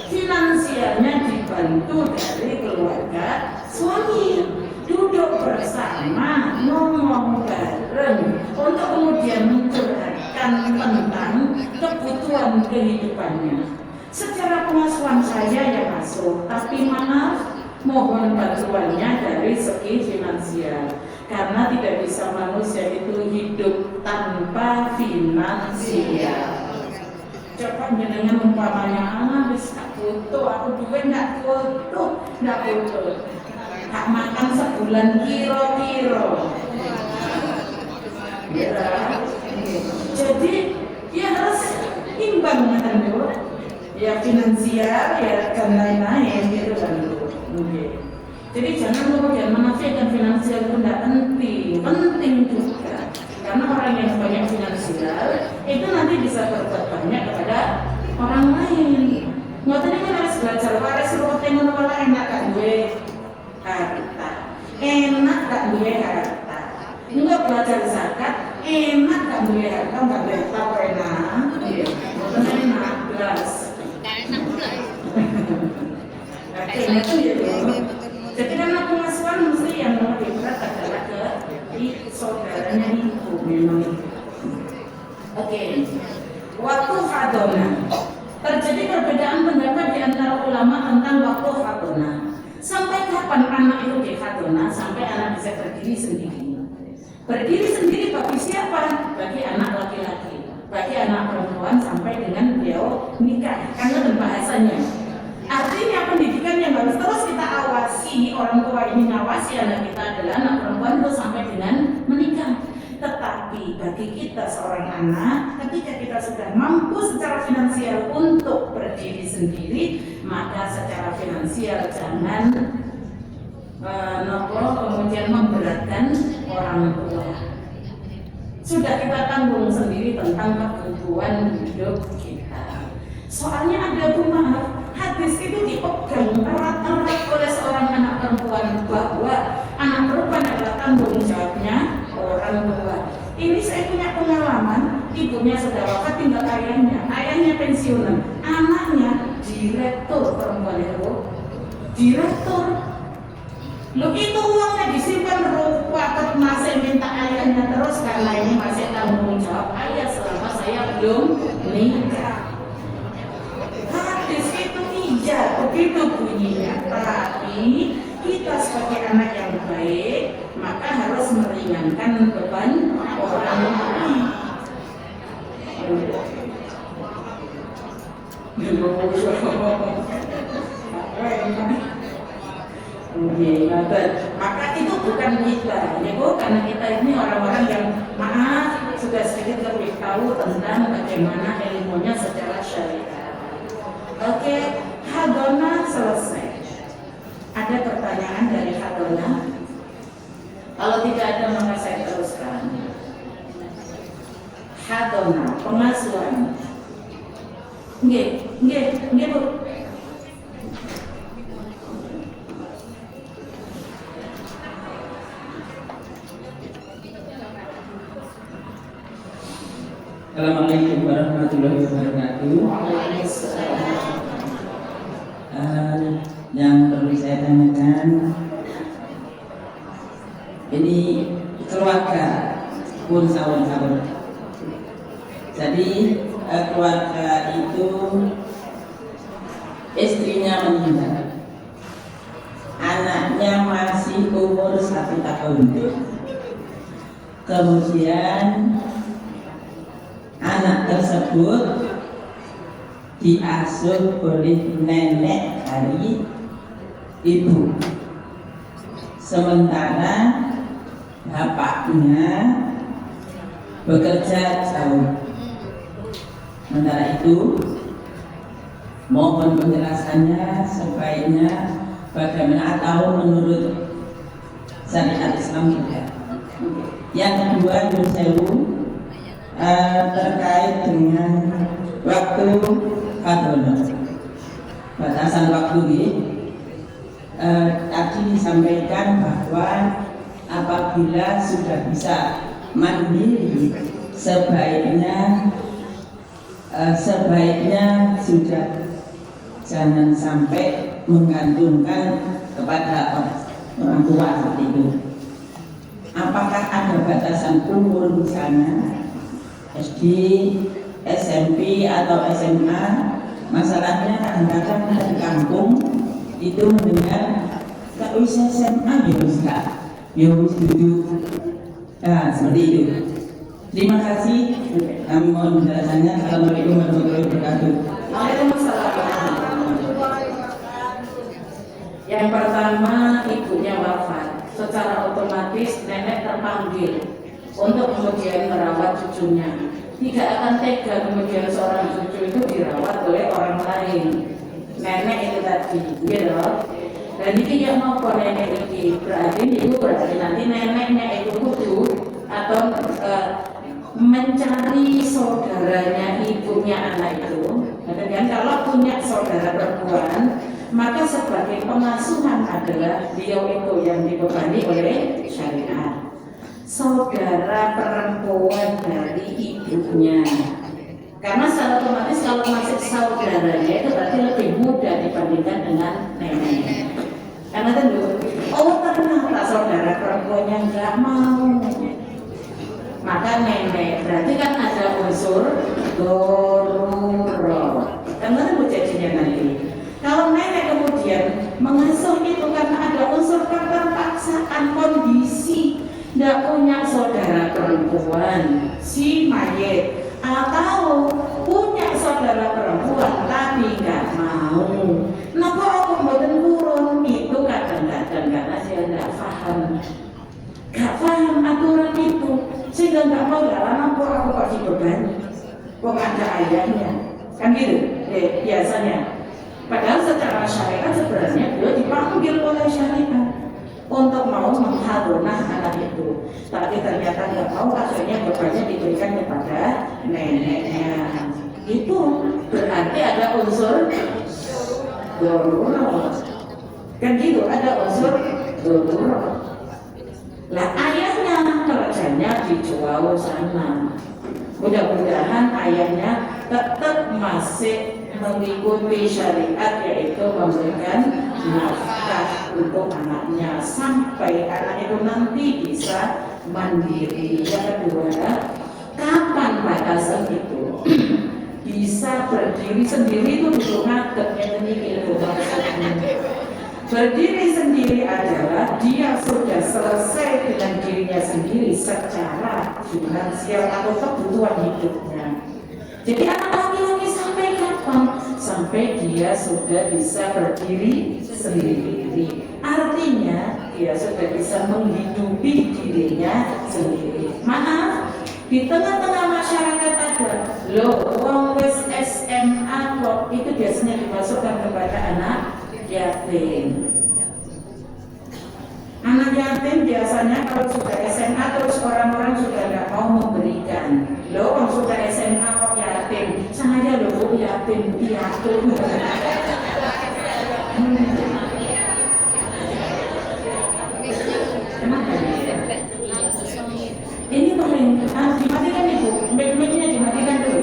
finansialnya dibantu dari keluarga suami. Duduk bersama, ngomong bareng untuk kemudian mencurhatkan tentang kebutuhan kehidupannya. Secara pengasuhan saya yang masuk, tapi maaf, mohon bantuannya dari segi finansial. Karena tidak bisa manusia itu hidup tanpa finansial. Coba jenengan umpamanya, wis tak butuh, aku duit nggak butuh. Tak makan sebulan kira-kira. Ya. Jadi ya harus imbang kan Bu. Ya finansial ya dan lain-lain gitu kan Bu. Jadi jangan kemudian menafikan finansial itu tidak penting juga. Karena orang yang banyak finansial itu nanti bisa berbuat banyak kepada orang lain. Ngoten iki harus belajar waris rutin ngono enak kan duwe harta. Enak gak duwe harta. Enggak belajar zakat, enak gak duwe harta, enggak duwe tahu enak. Iya, ngoten enak belas. Enak pula. Oke, itu ya. Jadi karena pengasuhan mesti yang lebih berat adalah ke saudaranya ibu memang. Oke. Waktu hadona. Terjadi perbedaan pendapat di antara ulama tentang waktu hadona. Sampai kapan anak itu di hadona? Sampai anak bisa berdiri sendiri. Berdiri sendiri bagi siapa? Bagi anak laki-laki. Bagi anak perempuan sampai dengan beliau nikah. Karena bahasanya. Artinya pendidikan yang harus terus kita awasi, orang tua ini ngawasi anak kita adalah anak perempuan itu sampai dengan menikah. Tetapi bagi kita seorang anak, ketika kita sudah mampu secara finansial untuk berdiri sendiri, maka secara finansial jangan kemudian memberatkan orang tua. Sudah kita tanggung sendiri tentang kebutuhan hidup kita. Soalnya ada rumah hadis itu dipegang erat-erat oleh seorang anak perempuan bahwa anak perempuan adalah tanggung jawabnya orang tua. Ini saya punya pengalaman, ibunya sudah wafat tinggal ayahnya pensiunan, anaknya direktur perempuan itu, direktur. Loh itu uangnya disimpan rupa masih minta ayahnya terus karena ini masih tanggung jawab ayah selama saya belum nikah. Hadis itu iya begitu bunyinya, tapi kita sebagai anak yang baik maka harus meringankan beban orang lain. Maka itu bukan kita, karena kita ini orang-orang yang maaf sudah sedikit lebih tahu tentang bagaimana ilmunya secara syariat. Oke, hadona selesai. Ada pertanyaan dari hadona? Kalau tidak ada maka saya teruskan. Hadona, pengasuhan. Nggih, Bu. Assalamualaikum warahmatullahi wabarakatuh. Yang perlu saya tanyakan, ini keluarga pun sawon-sawon. Jadi keluarga itu istrinya meninggal, anaknya masih umur 1 tahun. Kemudian anak tersebut diasuh oleh nenek dari ibu, sementara bapaknya bekerja jauh. Sementara itu, mohon penjelasannya sebaiknya bagaimana atau menurut syariat Islam juga. Yang kedua, terkait dengan waktu hadona, batasan waktu ini. Tadi disampaikan bahwa apabila sudah bisa mandiri sebaiknya sudah jangan sampai menggantungkan kepada orang tua seperti itu. Apakah ada batasan umur misalnya SD, SMP atau SMA? Masalahnya kadang-kadang di kampung itu mendengar tak usah SMA ya bisa, ya harus duduk. Seperti itu. Terima kasih. Mohon penjelasannya. Assalamualaikum warahmatullahi wabarakatuh. Waalaikumsalam. Yang pertama, ibunya wafat. Secara otomatis nenek terpanggil untuk kemudian merawat cucunya. Tidak akan tega kemudian seorang cucu itu dirawat oleh orang lain. Nenek itu tadi, gitu. Dan ini yang mau nenek ini berarti nanti neneknya itu kudu atau mencari saudaranya ibunya anak itu. Dan kalau punya saudara perempuan, maka sebagai pengasuhan adalah beliau itu yang dibebani oleh syariat. Saudara perempuan dari ibunya, karena secara otomatis kalau masih saudaranya itu berarti lebih muda dibandingkan dengan nenek. Karena tentu, ternyata saudara perempuannya nggak mau, maka nenek berarti kan ada unsur dororo. Karena tentu jadinya nanti, kalau nenek kemudian mengasuh itu karena ada unsur keterpaksaan kondisi, tidak punya saudara perempuan si mayit, atau punya saudara perempuan tapi nggak mau. Nah kok aku mboten turun, itu kadang-kadang karena dia nggak paham aturan itu, sehingga nggak mau jalan. Aku kok dibebani, kok ada ayahnya, kan gitu biasanya. Padahal secara syariat sebenarnya beliau dipanggil oleh syariat. untuk mau menghadonah anak itu. Tapi ternyata nggak mau, akhirnya bapaknya diberikan kepada neneknya. Itu berarti ada unsur dorurah. Kan gitu, ada unsur dorurah. Lah ayahnya kerjanya dijual sana. Mudah-mudahan ayahnya tetap masih mengikuti syariat, yaitu memberikan nafkah untuk anaknya sampai anak itu nanti bisa mandiri. Yang kedua, kapan batasan itu bisa berdiri sendiri itu duduk ngadepnya ini itu maksudnya. Berdiri sendiri adalah dia sudah selesai dengan dirinya sendiri secara finansial atau kebutuhan hidupnya. Jadi anak laki-laki sampai kapan? Sampai dia sudah bisa berdiri sendiri. Artinya dia sudah bisa menghidupi dirinya sendiri. Maaf, di tengah-tengah masyarakat ada loh, wong wis SMA kok, itu biasanya dimasukkan kepada anak yatim. Anak yatim biasanya kalau sudah SMA terus orang-orang sudah nggak mau memberikan. Loh, kalau sudah SMA kok yatim? Saya loh yatim piatu. Kenapa? Ini pemerintah dimatikan ibu, mic-nya dimatikan dulu.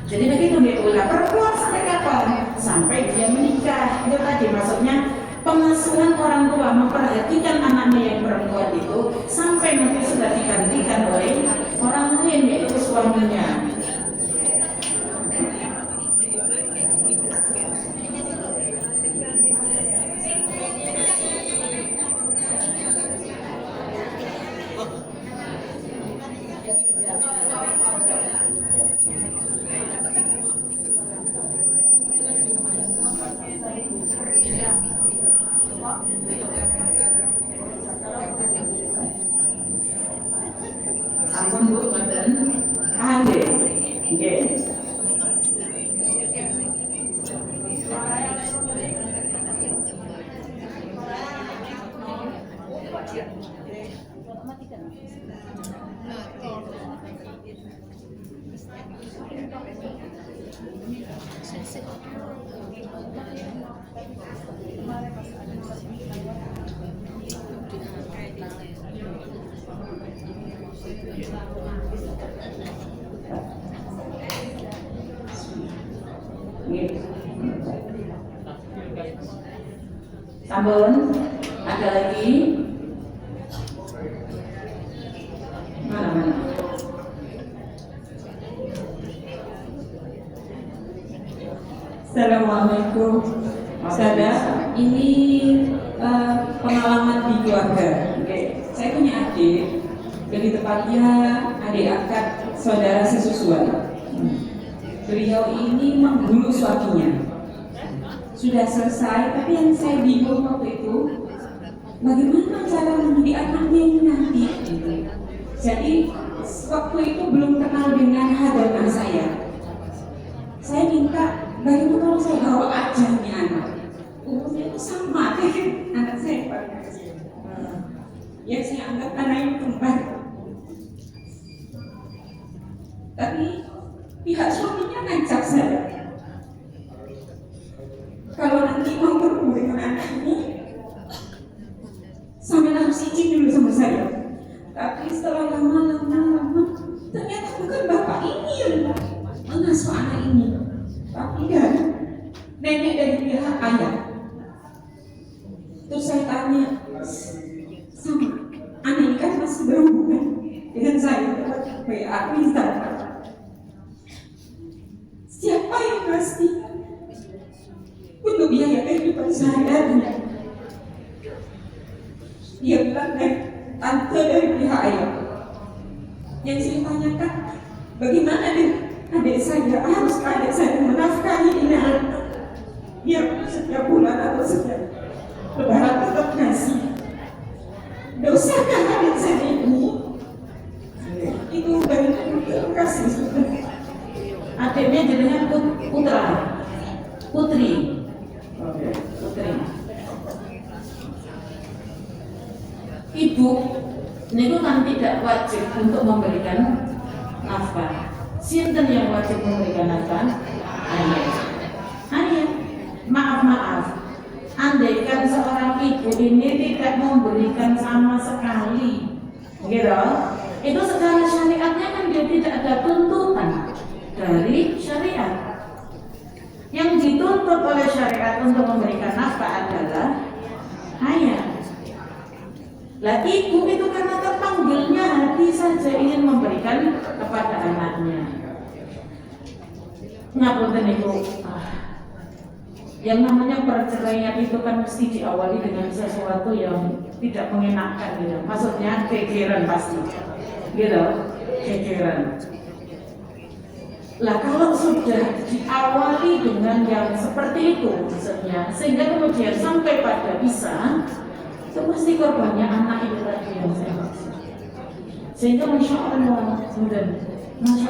Jadi begitu dia perempuan sampai kapan? Sampai dia menikah. Itu tadi maksudnya pengasuhan orang tua memperhatikan anaknya yang perempuan itu sampai nanti sudah digantikan oleh orang lain, yaitu suaminya. Ampun Bu, Madan. Nggih. Nggih. Sampun, ada lagi? Mana? Assalamualaikum. Saya ini pengalaman di keluarga. Saya punya adik, lebih tepatnya adik angkat saudara sesusuan. Beliau ini menggulu suaminya. Sudah selesai, tapi yang saya bingung waktu itu, bagaimana cara mendidik anaknya ini nanti? Jadi waktu itu belum kenal dengan hadronan saya. Saya minta, bagaimana kalau saya bawa aja nih anak? Umurnya itu sama dengan anak saya paling kecil. Ya saya anggap anaknya kembar. Tapi pihak suaminya ngancam saya. Kalau nanti mau bertemu dengan anak ini, sampai harus izin dulu sama saya. Tapi setelah lama, ternyata bukan bapak ini yang mengasuh anak ini, tapi dari nenek dari pihak ayah. Terus saya tanya, sama anak ini kan masih berhubungan dengan saya lewat WA, Instagram. Siapa yang pasti untuk biaya kehidupan sehari-hari? Dia bilang tante dari pihak ayah. Yang saya tanyakan, bagaimana adik saya, harus adik saya menafkahi ini anak? Biar setiap bulan atau setiap lebaran tetap ngasih. Dosakah adik saya ini? Itu dari terima kasih. Adiknya jenengan putra, putri. Oke, putri. Ibu, niku kan tidak wajib untuk memberikan nafkah. Sinten yang wajib memberikan nafkah? Ayah. Ayah. Maaf. Andaikan seorang ibu ini tidak memberikan sama sekali, gitu, itu secara syariatnya kan dia tidak ada tuntutan dari syariat. Yang dituntut oleh syariat untuk memberikan nafkah adalah ayah. Lah ibu itu karena terpanggilnya hati saja ingin memberikan kepada anaknya. Ngapunten ibu. Yang namanya perceraian itu kan mesti diawali dengan sesuatu yang tidak mengenakan gitu. Maksudnya gegeran pasti. Gitu, gegeran. Lah kalau sudah diawali dengan yang seperti itu maksudnya, sehingga kemudian sampai pada bisa, itu pasti korbannya anak itu tadi yang saya maksud. Sehingga Masya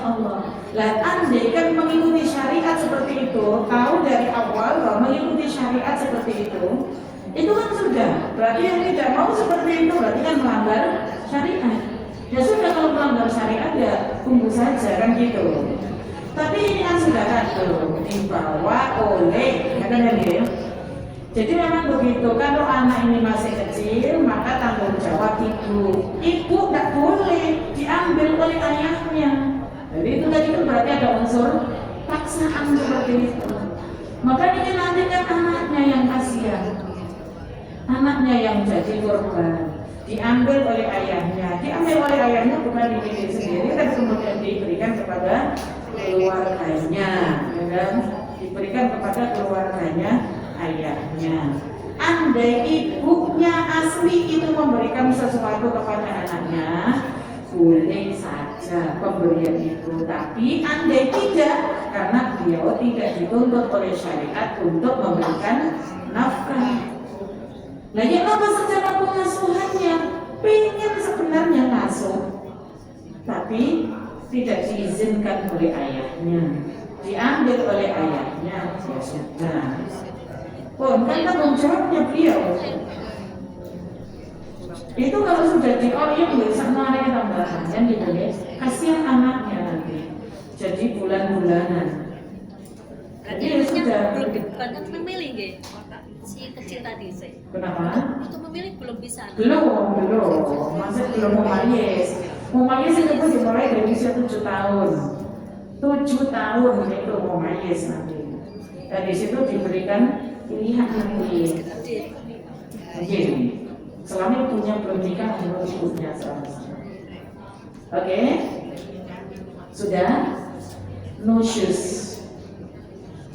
Allah. Lah andai kan mengikuti syariat seperti itu, tahu dari awal bahwa mengikuti syariat seperti itu kan sudah. Berarti yang tidak mau seperti itu berarti kan melanggar syariat. Ya sudah, kalau melanggar syariat ya tunggu saja kan gitu. Tapi ini kan sudah dibawa oleh, ya. Jadi memang begitu, kalau anak ini masih kecil maka tanggung jawab ibu. Ibu tidak boleh diambil oleh ayahnya. Jadi itu tadi kan berarti ada unsur paksaan seperti itu. Maka ini nanti kan anaknya yang kasihan, anaknya yang jadi korban, diambil oleh ayahnya. Diambil oleh ayahnya bukan dipilih sendiri, tapi kemudian diberikan kepada keluarganya, dan diberikan kepada keluarganya ayahnya. Andai ibunya asli itu memberikan sesuatu kepada anaknya, boleh saja pemberian itu. Tapi andai tidak, karena beliau tidak dituntut oleh syariat untuk memberikan nafkah. Nah, ya apa secara pengasuhannya pengen sebenarnya ngasuh, tapi tidak diizinkan oleh ayahnya, diambil oleh ayahnya. Ya sudah. Pun kan tanggung jawabnya beliau. Itu kalau sudah dioyong bisa menarik tambahan kan gitu ya. Kasihan anaknya nanti. Jadi bulan-bulanan. Jadi ya sudah. Bahkan memilih nggih. Si kecil tadi sih. Kenapa? Untuk memilih belum bisa. Belum. Masih belum memayes. Memayes itu pun dimulai dari usia 7 tahun. 7 tahun itu memayes nanti. Dan di situ diberikan pilihan nanti. Oke. Selama ibunya belum nikah, menurut ibunya sama-sama. Oke? Sudah? No shoes.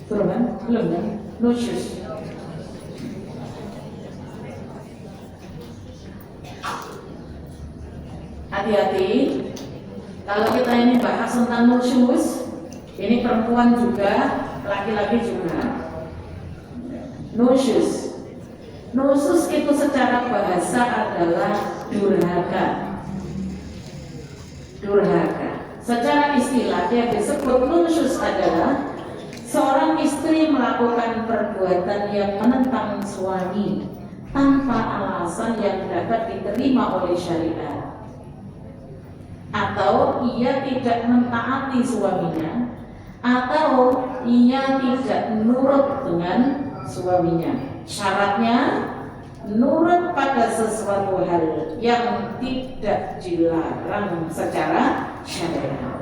Belum kan? Belum kan? No shoes. Hati-hati. Kalau kita ini bahas tentang no shoes, ini perempuan juga, laki-laki juga. No shoes. Nusus itu secara bahasa adalah durhaka. Secara istilah dia disebut nusus adalah seorang istri melakukan perbuatan yang menentang suami tanpa alasan yang dapat diterima oleh syariat, atau ia tidak mentaati suaminya, atau ia tidak nurut dengan suaminya. Syaratnya nurut pada sesuatu hal yang tidak dilarang secara syariat.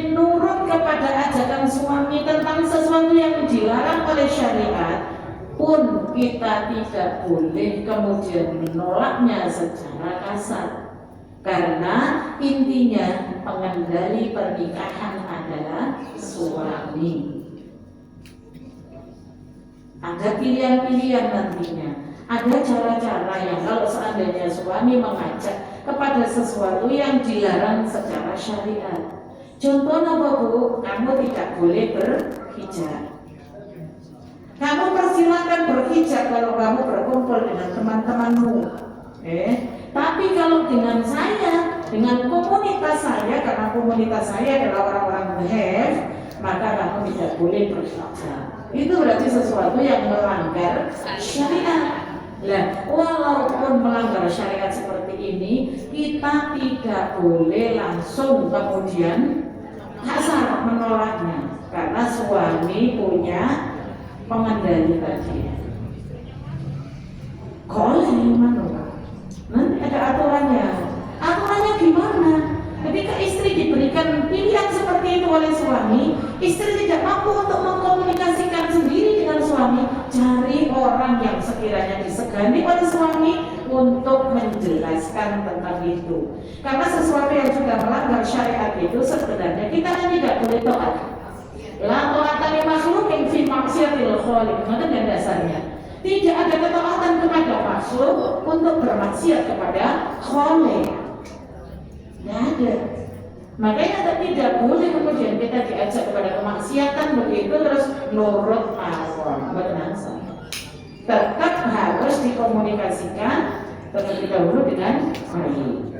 Nurut kepada ajakan suami tentang sesuatu yang dilarang oleh syariat pun kita tidak boleh kemudian menolaknya secara kasar, karena intinya pengendali pernikahan adalah suami. Ada pilihan-pilihan nantinya, ada cara-cara yang kalau seandainya suami mengajak kepada sesuatu yang dilarang secara syariat. Contohnya Bu, kamu tidak boleh berhijab. Kamu persilakan berhijab kalau kamu berkumpul dengan teman-temanmu. Tapi kalau dengan saya dengan komunitas saya, karena komunitas saya adalah orang-orang behave, maka kamu tidak boleh bersaudara. Itu berarti sesuatu yang melanggar syariat. Nah, walaupun melanggar syariat seperti ini, kita tidak boleh langsung kemudian kasar menolaknya, karena suami punya pengendali tadi. Kalau gimana? Nanti ada aturannya. Aturannya gimana? Ketika istri diberikan pilihan seperti itu oleh suami, istri tidak mampu untuk mengkomunikasikan sendiri dengan suami, cari orang yang sekiranya disegani oleh suami untuk menjelaskan tentang itu. Karena sesuatu yang sudah melanggar syariat itu sebenarnya kita kan tidak boleh taat. La ta'ata li makhluqin fi maksiatil khaliq. Itu kan dasarnya. Tidak ada ketaatan kepada makhluk untuk bermaksiat kepada khaliq. Tidak ada. Makanya tidak boleh kemudian kita diajak kepada kemaksiatan begitu terus nurut awam. Betul. Tetap harus dikomunikasikan terlebih dahulu dengan baik.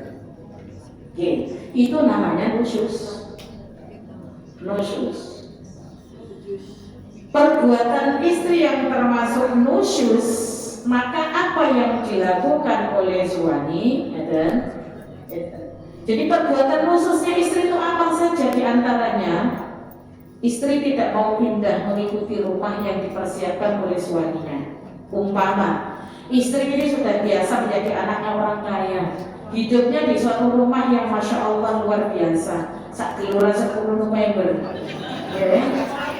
Oke, itu namanya nusyus. Nusyus. Perbuatan istri yang termasuk nusyus, maka apa yang dilakukan oleh suami adalah jadi perbuatan khususnya istri itu apa saja diantaranya? Istri tidak mau pindah mengikuti rumah yang dipersiapkan oleh suaminya. Umpama istri ini sudah biasa menjadi anaknya orang kaya, hidupnya di suatu rumah yang masya Allah luar biasa, sak kelurahan 10 November, ya.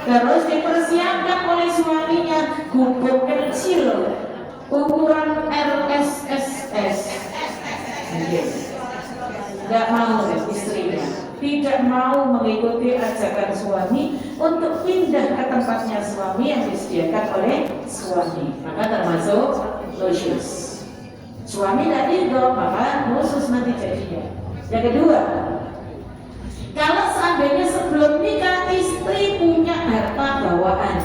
Terus dipersiapkan oleh suaminya gubuk kecil ukuran RSSS. Tidak mau istrinya, tidak mau mengikuti ajakan suami untuk pindah ke tempatnya suami yang disediakan oleh suami, maka termasuk nusyus. Suami tidak ridho, maka nusyus nanti jadinya. Yang kedua, kalau seandainya sebelum nikah istri punya harta bawaan,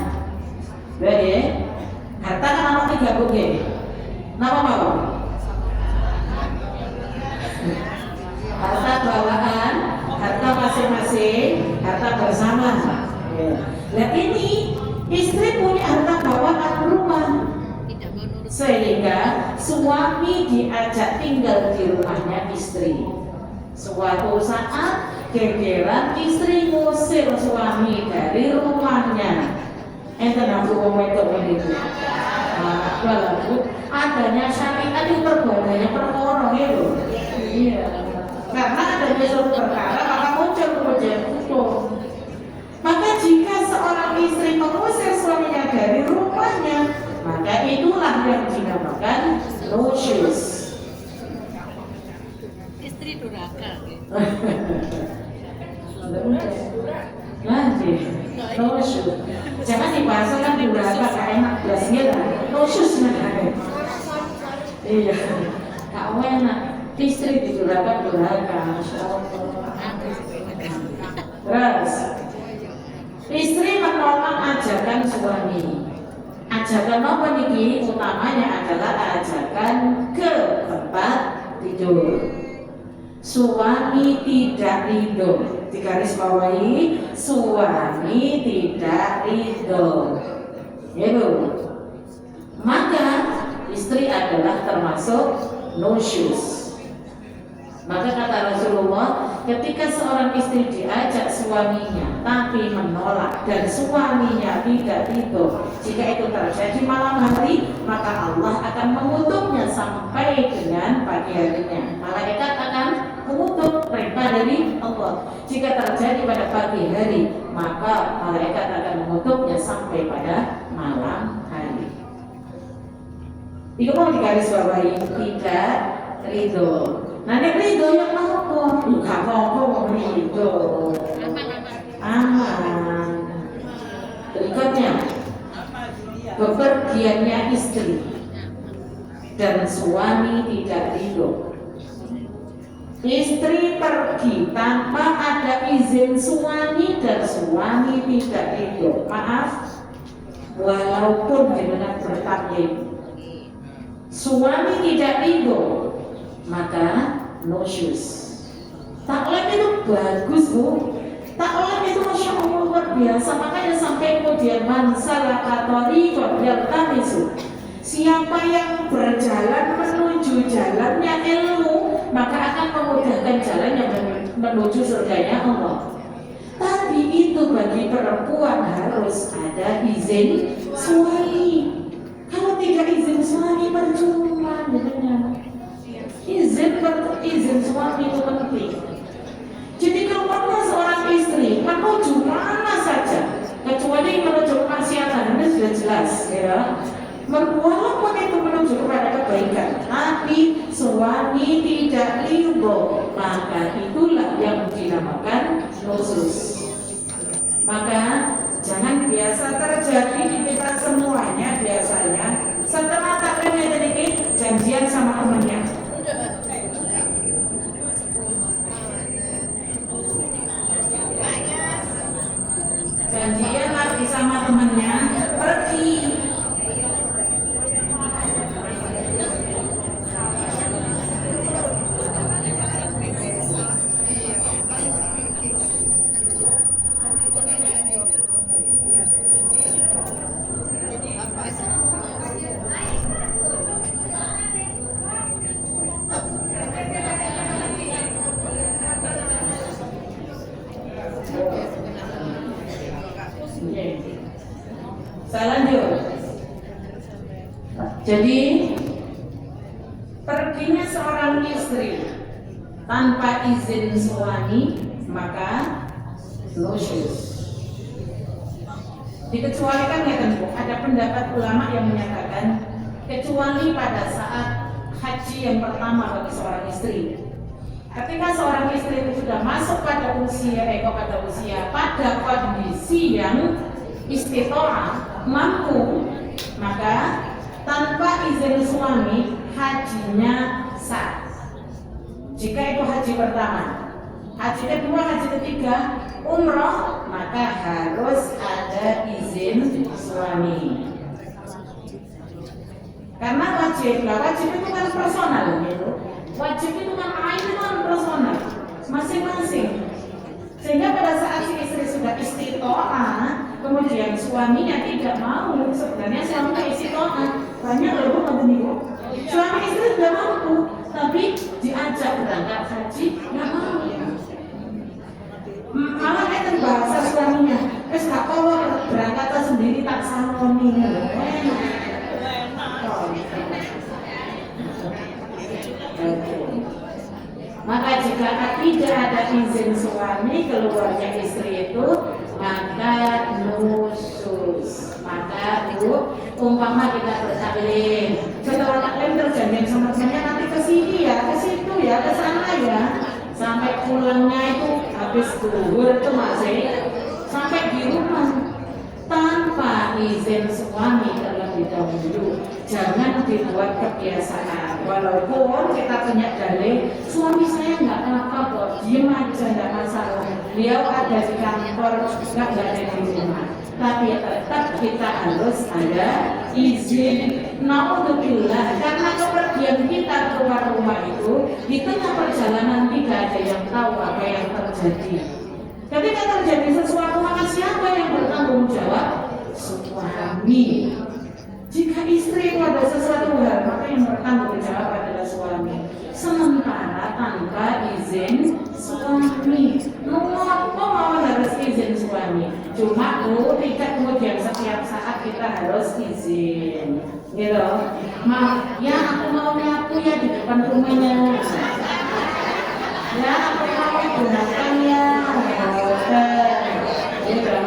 berarti harta kan nama 3 buku, nama apa? Harta bawaan, harta masing-masing, harta bersama. Nah ini istri punya harta bawaan rumah, sehingga suami diajak tinggal di rumahnya istri. Suatu saat gegeran istri ngusir suami dari rumahnya. Enten aku ngomong itu. Adanya syariat itu perbuatannya perkara itu. Iya. Karena adanya suatu perkara maka muncul kemudian hukum. Maka jika seorang istri mengusir suaminya dari rumahnya, maka itulah yang dinamakan nusyus. Istri durhaka. Nanti nusyus. Jangan dibahas kan durhaka kayak enak belasnya lah. Nusyus nih. Iya. Kak enak. Istri didurhaka, Masya Allah. Terus istri menolak ajakan suami. Ajakan apa niki? Utamanya adalah ajakan ke tempat tidur. Suami tidak ridho. Digarisbawahi, suami tidak ridho. Itu. Maka istri adalah termasuk nusyus. Maka kata Rasulullah, ketika seorang istri diajak suaminya tapi menolak dan suaminya tidak ridho, jika itu terjadi malam hari, maka Allah akan mengutuknya sampai dengan pagi harinya. Malaikat akan mengutuk perintah dari Allah. Jika terjadi pada pagi hari, maka malaikat akan mengutuknya sampai pada malam hari. Itu mau digarisbawahi, tidak ridho. Nah, nek ridho yang apa? Gak apa-apa ridho. Aman. Berikutnya, bepergiannya istri dan suami tidak ridho. Istri pergi tanpa ada izin suami dan suami tidak ridho. Maaf, walaupun dengan bertaklim, suami tidak ridho, maka nusyus. Taklim itu bagus Bu. Taklim itu Masya Allah luar biasa. Makanya sampai kemudian mansalakatori kodiyaltamisu, siapa yang berjalan menuju jalannya ilmu, maka akan memudahkan jalan yang menuju surganya Allah. Tapi itu bagi perempuan harus ada izin suami. Kalau tidak izin suami percuma dengannya. Izin suami itu penting. Jadi kalau seorang istri menuju mana saja, kecuali menuju kemaksiatan, ini sudah jelas, ya. Walaupun itu menuju kepada kebaikan, tapi suami tidak ridho, maka itulah yang dinamakan nusyuz. Maka jangan biasa terjadi di kita semuanya biasanya setelah taklimnya sedikit janjian sama temannya. Janjian lagi sama temannya pergi. Saya lanjut. Jadi perginya seorang istri tanpa izin suami maka nusyuz. Dikecualikan ya tentu ada pendapat ulama yang menyatakan kecuali pada saat haji yang pertama bagi seorang istri. Ketika seorang istri itu sudah masuk pada usia pada kondisi yang istitoah mampu, maka tanpa izin suami hajinya sah. Jika itu haji pertama, haji kedua, haji ketiga, umroh, maka harus ada izin suami. Karena wajib itu kan personal gitu. Wajib itu kan personal, masing-masing. Sehingga pada saat si istri sudah istitoah, kemudian suaminya tidak mau, sebenarnya suaminya istitoah, banyak loh Bu. Suami istri sudah mampu, tapi diajak berangkat haji nggak mau. Malah itu bahasa suaminya, gak kalau berangkat sendiri tak saloni. Maka jika tidak ada izin suami keluarnya istri itu, maka nusyuz. Maka Bu, umpama kita bertaklim, setelah taklim terjanjian sama temannya nanti ke sini ya, ke situ ya, ke sana ya, sampai pulangnya itu habis zuhur itu masih sampai di rumah tanpa izin suami terlebih dahulu. Jangan dibuat kebiasaan. Walaupun kita punya dalil, suami saya nggak kenapa kok, diem aja nggak masalah. Beliau ada di kantor, nggak ada di rumah. Tapi tetap kita harus ada izin. Naudzubillah, karena kepergian kita keluar rumah itu di tengah perjalanan tidak ada yang tahu apa yang terjadi. Ketika terjadi sesuatu, maka siapa yang bertanggung jawab? Suami. Jika istri itu ada sesuatu hal, maka yang bertanggung jawab adalah suami. Sementara tanpa izin suami, mau harus izin suami. Cuma tidak kemudian setiap saat kita harus izin, gitu. Ya aku mau nyapu ya di depan rumahnya. Ya aku mau gunakan ya, gitu.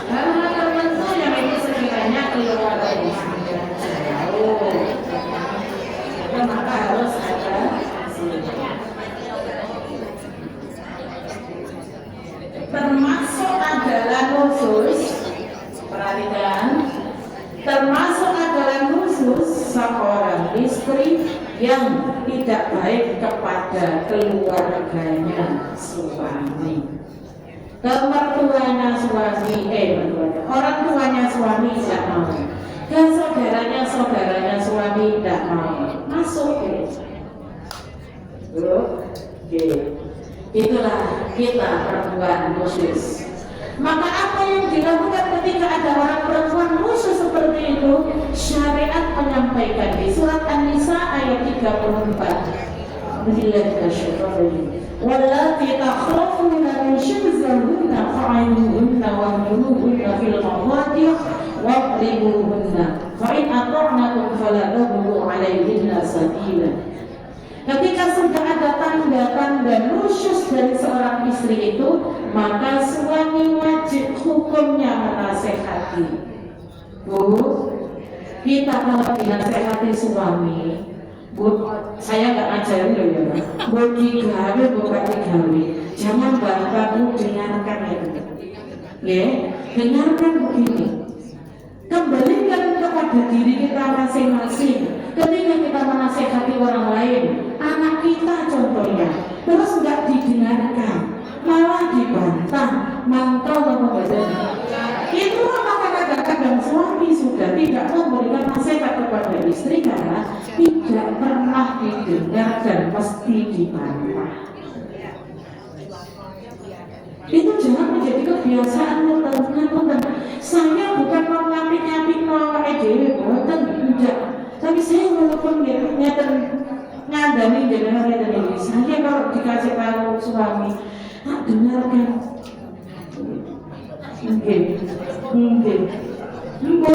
Karena tertentu yang itu sekiranya keluar dari jauh, maka harus ada termasuk adalah nusyuz. Perhatikan, termasuk adalah nusyuz seorang istri yang tidak baik kepada keluarganya suami. Kemertuanya suami, orang tuanya suami tidak mau, ke saudaranya suami tidak mau masuk. Oke. Itulah kita perempuan khusus. Maka apa yang dilakukan ketika ada orang perempuan khusus seperti itu? Syariat menyampaikan di surat An-Nisa ayat 34. Wallati takhafuna nushuzahunna fa'idhuhunna wahjuruhunna fil mawadi' wadribuhunna fa in ata'nakum fala tabghu 'alayhinna sabila. Ketika sudah ada tanda-tanda nusyuz dari seorang istri itu, maka suami wajib hukumnya menasehati. Bu, kita kalau dinasehati suami, Bu, saya nggak ngajarin loh ya, Bu digawe, bukan digawe. Jangan bapak-bapak dengarkan itu. Ya, dengarkan begini. Kembalikan kepada diri kita masing-masing. Ketika kita menasehati orang lain, anak kita contohnya, terus nggak didengarkan, malah dibantah, mantau pembahasannya. Itu maka kadang-kadang suami sudah tidak memberikan nasihat kepada istri karena tidak pernah didengar dan mesti dibantah. Itu jangan menjadi kebiasaan teman-teman. Saya bukan mau nyapit-nyapit awake dhewe, boten tidak. Tapi saya walaupun nyata ngandani jenengan ini, saya kalau dikasih tahu suami, tak dengarkan. Mungkin,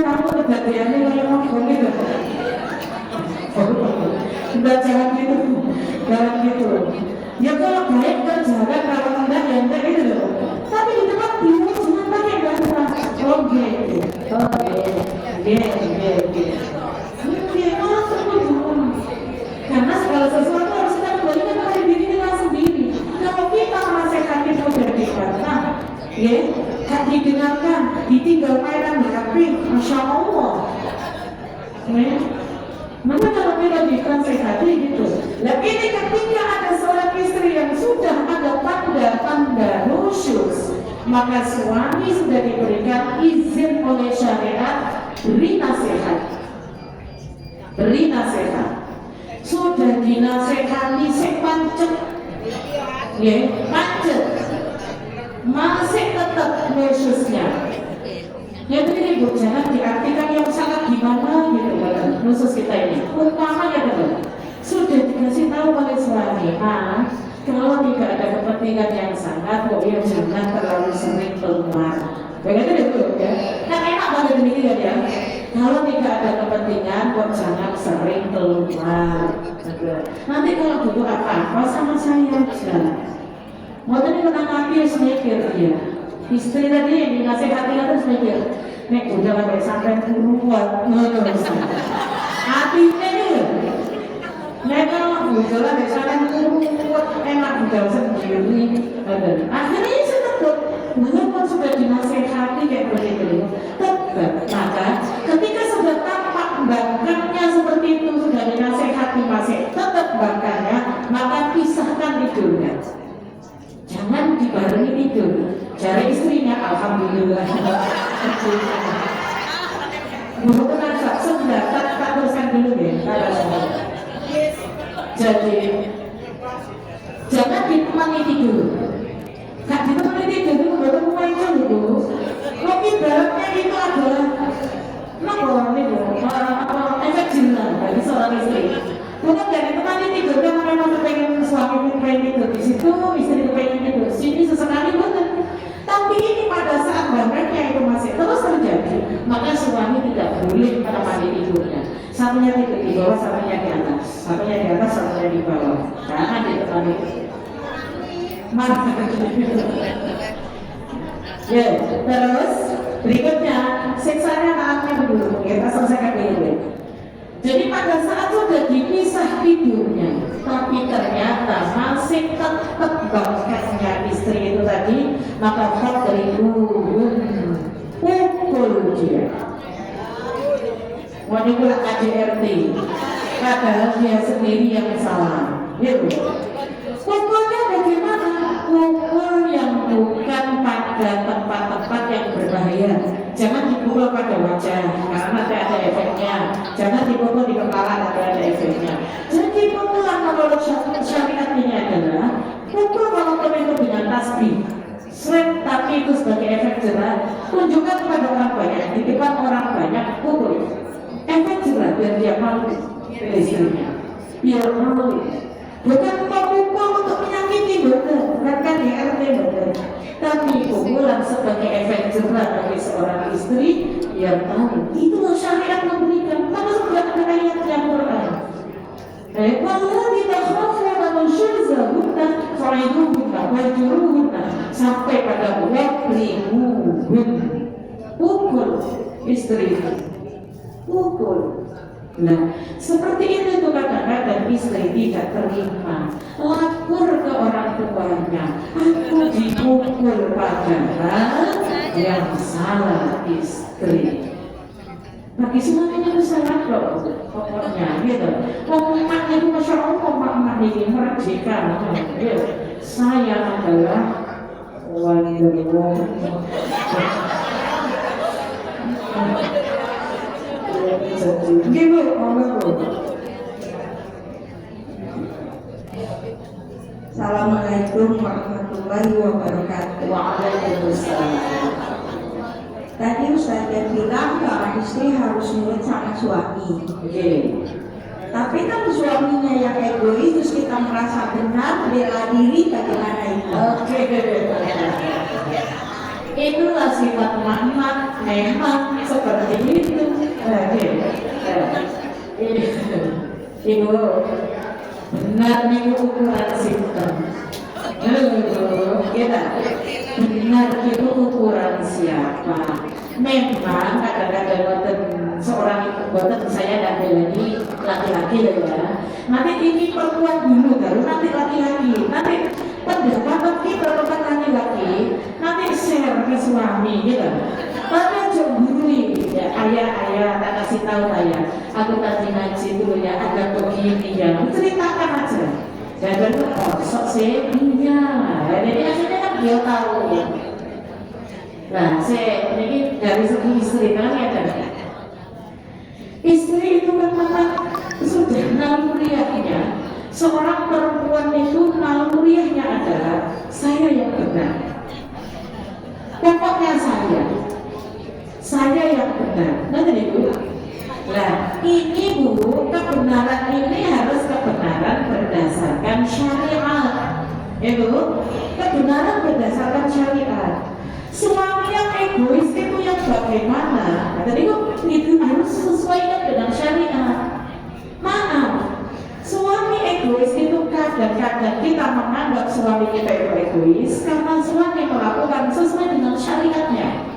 aku kejadiannya kayak ngomong gitu. Tidak jangan gitu. Ya kalau baik kerjakan, kalau enggak ya enggak gitu loh. Tapi di tempat bingung jangan pakai bahasa. Oke. Karena segala sesuatu harus kita kembalikan pada diri kita sendiri. Kalau kita menasehati itu dari kata, ya, tak didengarkan, ditinggal mainan di HP, masya Allah. Ya. Maka kalau kita dinasehati gitu. Nah ini ketika ada seorang istri yang sudah ada tanda-tanda nusyuz, maka suami sudah diberikan izin oleh syariat beri nasihat. Sudah dinasehati sepancet, ya, pancet, masih tetap nusyuznya. Jadi ini Bu, jangan diartikan yang sangat gimana gitu dalam khusus kita ini. Umpamanya adalah sudah dikasih tahu oleh suami, kalau tidak ada kepentingan yang sangat, kok ya jangan terlalu sering keluar. Begitu deh ya. Kan enak banget demikian ya. Kalau tidak ada kepentingan, kok jangan sering keluar. Nanti kalau butuh apa-apa sama saya aja. Mau tadi menang lagi semikir ya. Istri tadi yang dinasehati terus mikir, nek udah sampai sampai kuat, hatinya nih. Nek kalau udah sampai sampai kuat, enak udah sendiri. Akhirnya saya tetap, walaupun sudah dinasehati kayak begitu, tetap. Maka ketika sudah tampak bakatnya seperti itu, sudah dinasehati masih tetap bakatnya, maka pisahkan tidurnya. Jangan dibarengi tidur. Cari istrinya, alhamdulillah. Bukan asal sudah tak teruskan dulu ya. Jadi jangan ditemani tidur. Kak ditemani tidur itu baru mulai dulu. Kok ibaratnya itu adalah efek jinak bagi seorang istri. Bukan dari temani tidur karena memang kepengen suami pengen tidur di situ, istri pengen tidur di sini sesekali betul. Tapi ini pada saat banyaknya itu masih terus terjadi, maka suami tidak boleh menemani tidurnya. Satunya tidur di bawah, satunya di atas, satunya di atas, satunya di bawah. Jangan ditemani. Ya, terus berikutnya siksanya taatnya dulu. Kita selesaikan dulu. Jadi pada saat sudah dipisah tidurnya, tapi ternyata masih tetap bakatnya istri itu tadi, maka fadribuhun, pukul dia. Mau dipulak KDRT, padahal dia sendiri yang salah. Ya, pukulnya bagaimana? Pukul yang bukan pada tempat-tempat yang berbahaya. Jangan dipukul pada wajah karena nanti ada efeknya. Jangan dipukul di kepala nanti ada efeknya. Jadi pukulan menurut syariat ini adalah pukul kalau istrinya, biar malu. Bukan pukul untuk menyakiti, bukan DRT, tapi pukulan sebagai efek jerah bagi seorang istri yang tahu. Itulah syariat memberikan. Maka sudah ada ayatnya Quran. Walladzi takhafuna nusyuzahunna fa'iduhunna wajruhunna sampai pada wadribuhun. Pukul istri, pukul. Nah, seperti itu tuh kadang-kadang istri tidak terima, lapor ke orang tuanya, aku dipukul, padahal yang salah istri. Bagi semuanya itu salah loh, pokoknya gitu. Emaknya itu masya Allah, emak ini merdeka. Saya adalah Wonder Woman. Gini, Assalamualaikum warahmatullahi wabarakatuh. Waalaikumsalam. Tadi Ustazah bilang seorang istri harus nurut sama suami. Tapi kan suaminya yang egois, terus kita merasa benar, bela diri, bagaimana itu? Itulah sifat emak-emak, memang seperti itu. Ibu, benar nih ukuran sistem. Kita benar itu ukuran siapa? Memang kadang-kadang seorang ibu buatan saya tidak lagi laki-laki ya. Nanti ini perempuan dulu, baru nanti laki-laki. Nanti pendapat kita tentang laki-laki, nanti share ke suami gitu. Tapi cemburu ya, ayah tak kasih tahu ayah. Aku tadi ngaji dulu ya, ada begini ya. Ceritakan aja. Jangan sok sih, iya. Jadi akhirnya kan dia tahu ya. Nah, saya ini dari segi istri kan ya kan. Istri itu kan memang sudah naluriahnya. Seorang perempuan itu naluriahnya adalah saya yang benar. Pokoknya saya yang benar. Nanti ibu. Nah, ini bu, kebenaran ini harus kebenaran berdasarkan syariat. Ibu, kebenaran berdasarkan syariat. Suami yang egois itu yang bagaimana? Tadi itu harus sesuaikan dengan syariat. Maaf, suami egois itu kadang-kadang kita menganggap suami kita itu egois karena suami melakukan sesuai dengan syariatnya.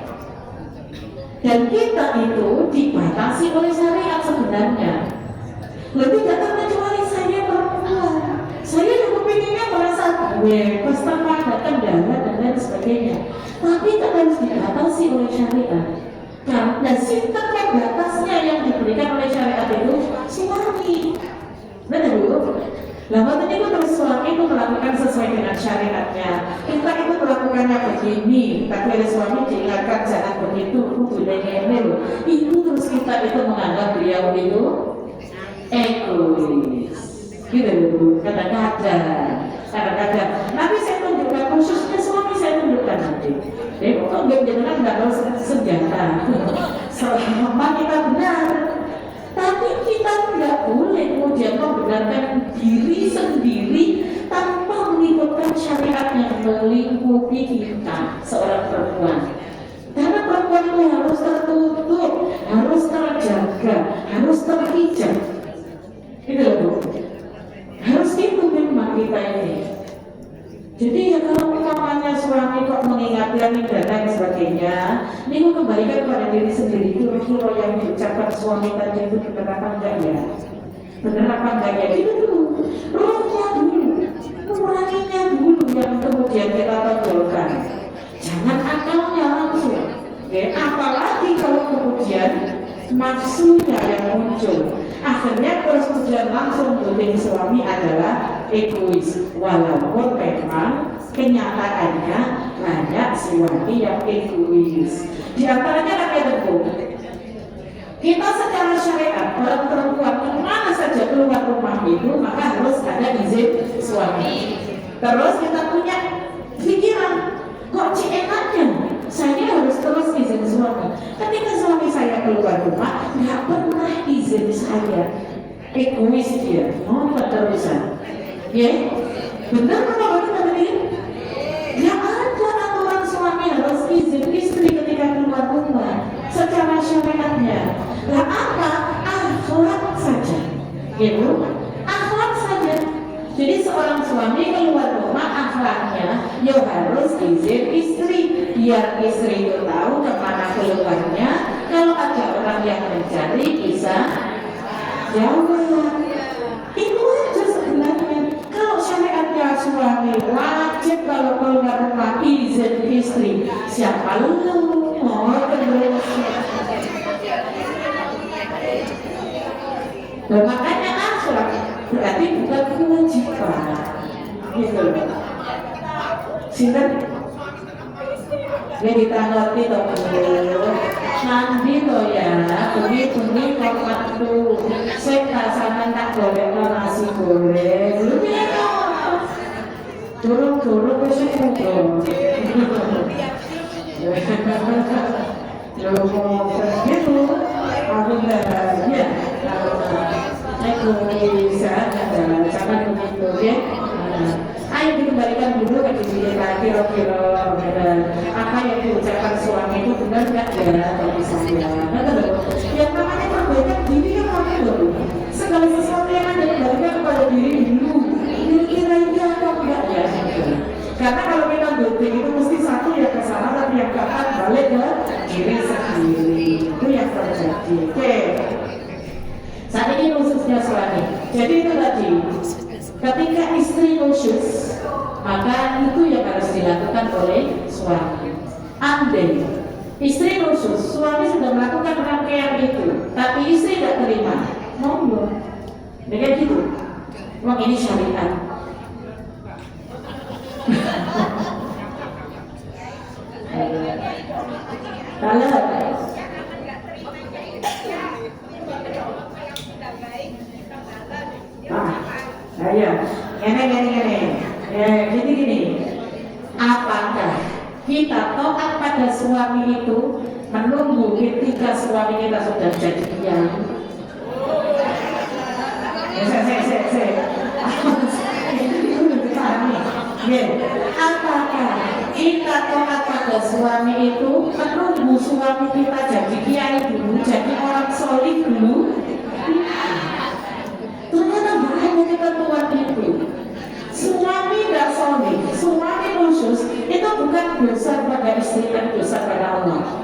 Dan kita itu dibatasi oleh syariat sebenarnya. Lebih tidak terkecuali saya perempuan. Saya yang kepinginnya merasa bebas tanpa ada kendala dan lain sebagainya. Tapi tak harus dibatasi oleh syariat. Karena sistem batasnya yang diberikan oleh syariat itu suami. Benar bu? Nah, waktu itu terus suami itu melakukan sesuai dengan syariatnya. Kita itu melakukannya begini, tapi oleh suami diingatkan jangan begitu, ini. Itu terus kita itu menganggap beliau itu egois. Gitu bu, kadang-kadang. Tapi saya tunjukkan khususnya suami saya tunjukkan nanti. Jadi kok jangan nggak harus senjata. Selama kita benar. Tapi kita tidak boleh kemudian membenarkan diri sendiri tanpa mengikutkan syariat yang melingkupi kita seorang perempuan. Karena perempuan itu harus tertutup, harus terjaga, harus terhijab. Itu loh, harus itu memang kita ini. Jadi ya kalau umpamanya suami kok mengingatkan dan lain sebagainya, ini kembalikan pada diri sendiri. Kira-kira yang diucapkan suami tadi itu benar apa enggak ya? Benar apa enggak ya? Itu dulu, rohnya dulu, nuraninya dulu yang kemudian kita tonjolkan. Jangan akalnya langsung. Apalagi kalau kemudian nafsunya yang muncul. Akhirnya persetujuan langsung dari suami adalah egois, walaupun memang kenyataannya banyak suami yang egois. Di antaranya ada tentu kita secara syariat orang perempuan kemana saja keluar rumah itu maka harus ada izin suami. Terus kita punya pikiran kok enaknya saya harus terus izin suami. Ketika suami saya keluar rumah nggak pernah izin saya. egois dia, terusan. Ya, benar apa benar ini? Ya ada aturan suami harus izin istri ketika keluar rumah secara syariatnya. Lah apa? Akhlak saja, gitu. Akhlak saja. Jadi seorang suami keluar rumah akhlaknya, ya harus izin istri, biar istri itu tahu kemana keluarnya. Kalau ada orang yang mencari bisa jawab. Itu aja sebenarnya. Kalau syariatnya suami wajib kalau keluar rumah izin istri. Siapa lu mau terus? Nah, makanya akhlak berarti bukan kewajiban, gitu loh. Sinten jadi tanggapi toh nanti toh ya, bunyi formatku saya sama tak boleh nasi goreng lu ya turun besok dong lo mau begitu aku udah ya aku bisa jangan begitu ya. Ayo dikembalikan dulu ke diri kita kira-kira apa yang diucapkan suami itu benar nggak ya bagi saya. Yang namanya perbaikan diri yang pakai dulu. Segala sesuatu yang ada kembalikan kepada diri dulu. Kira-kira ini apa enggak ya? Karena kalau kita doting itu mesti satu yang kesalahan tapi yang keempat balik ke diri sendiri. Itu yang terjadi. Oke. Saat ini khususnya suami. Jadi itu tadi. Ketika istri nusyus, maka itu yang harus dilakukan oleh suami. Andai istri nusyus, suami sudah melakukan rangkaian itu, tapi istri tidak terima, monggo. Dengan gitu, wong ini syariat. Kalau ayo, gini. Apakah kita taat pada suami itu menunggu ketika suami kita sudah jadi kiai? Apakah kita taat pada suami itu menunggu suami kita jadi kiai dulu, jadi orang solih dulu? Ternyata banyak ketentuan itu. Suami tidak soleh, suami khusus itu bukan dosa pada istri dan dosa pada Allah.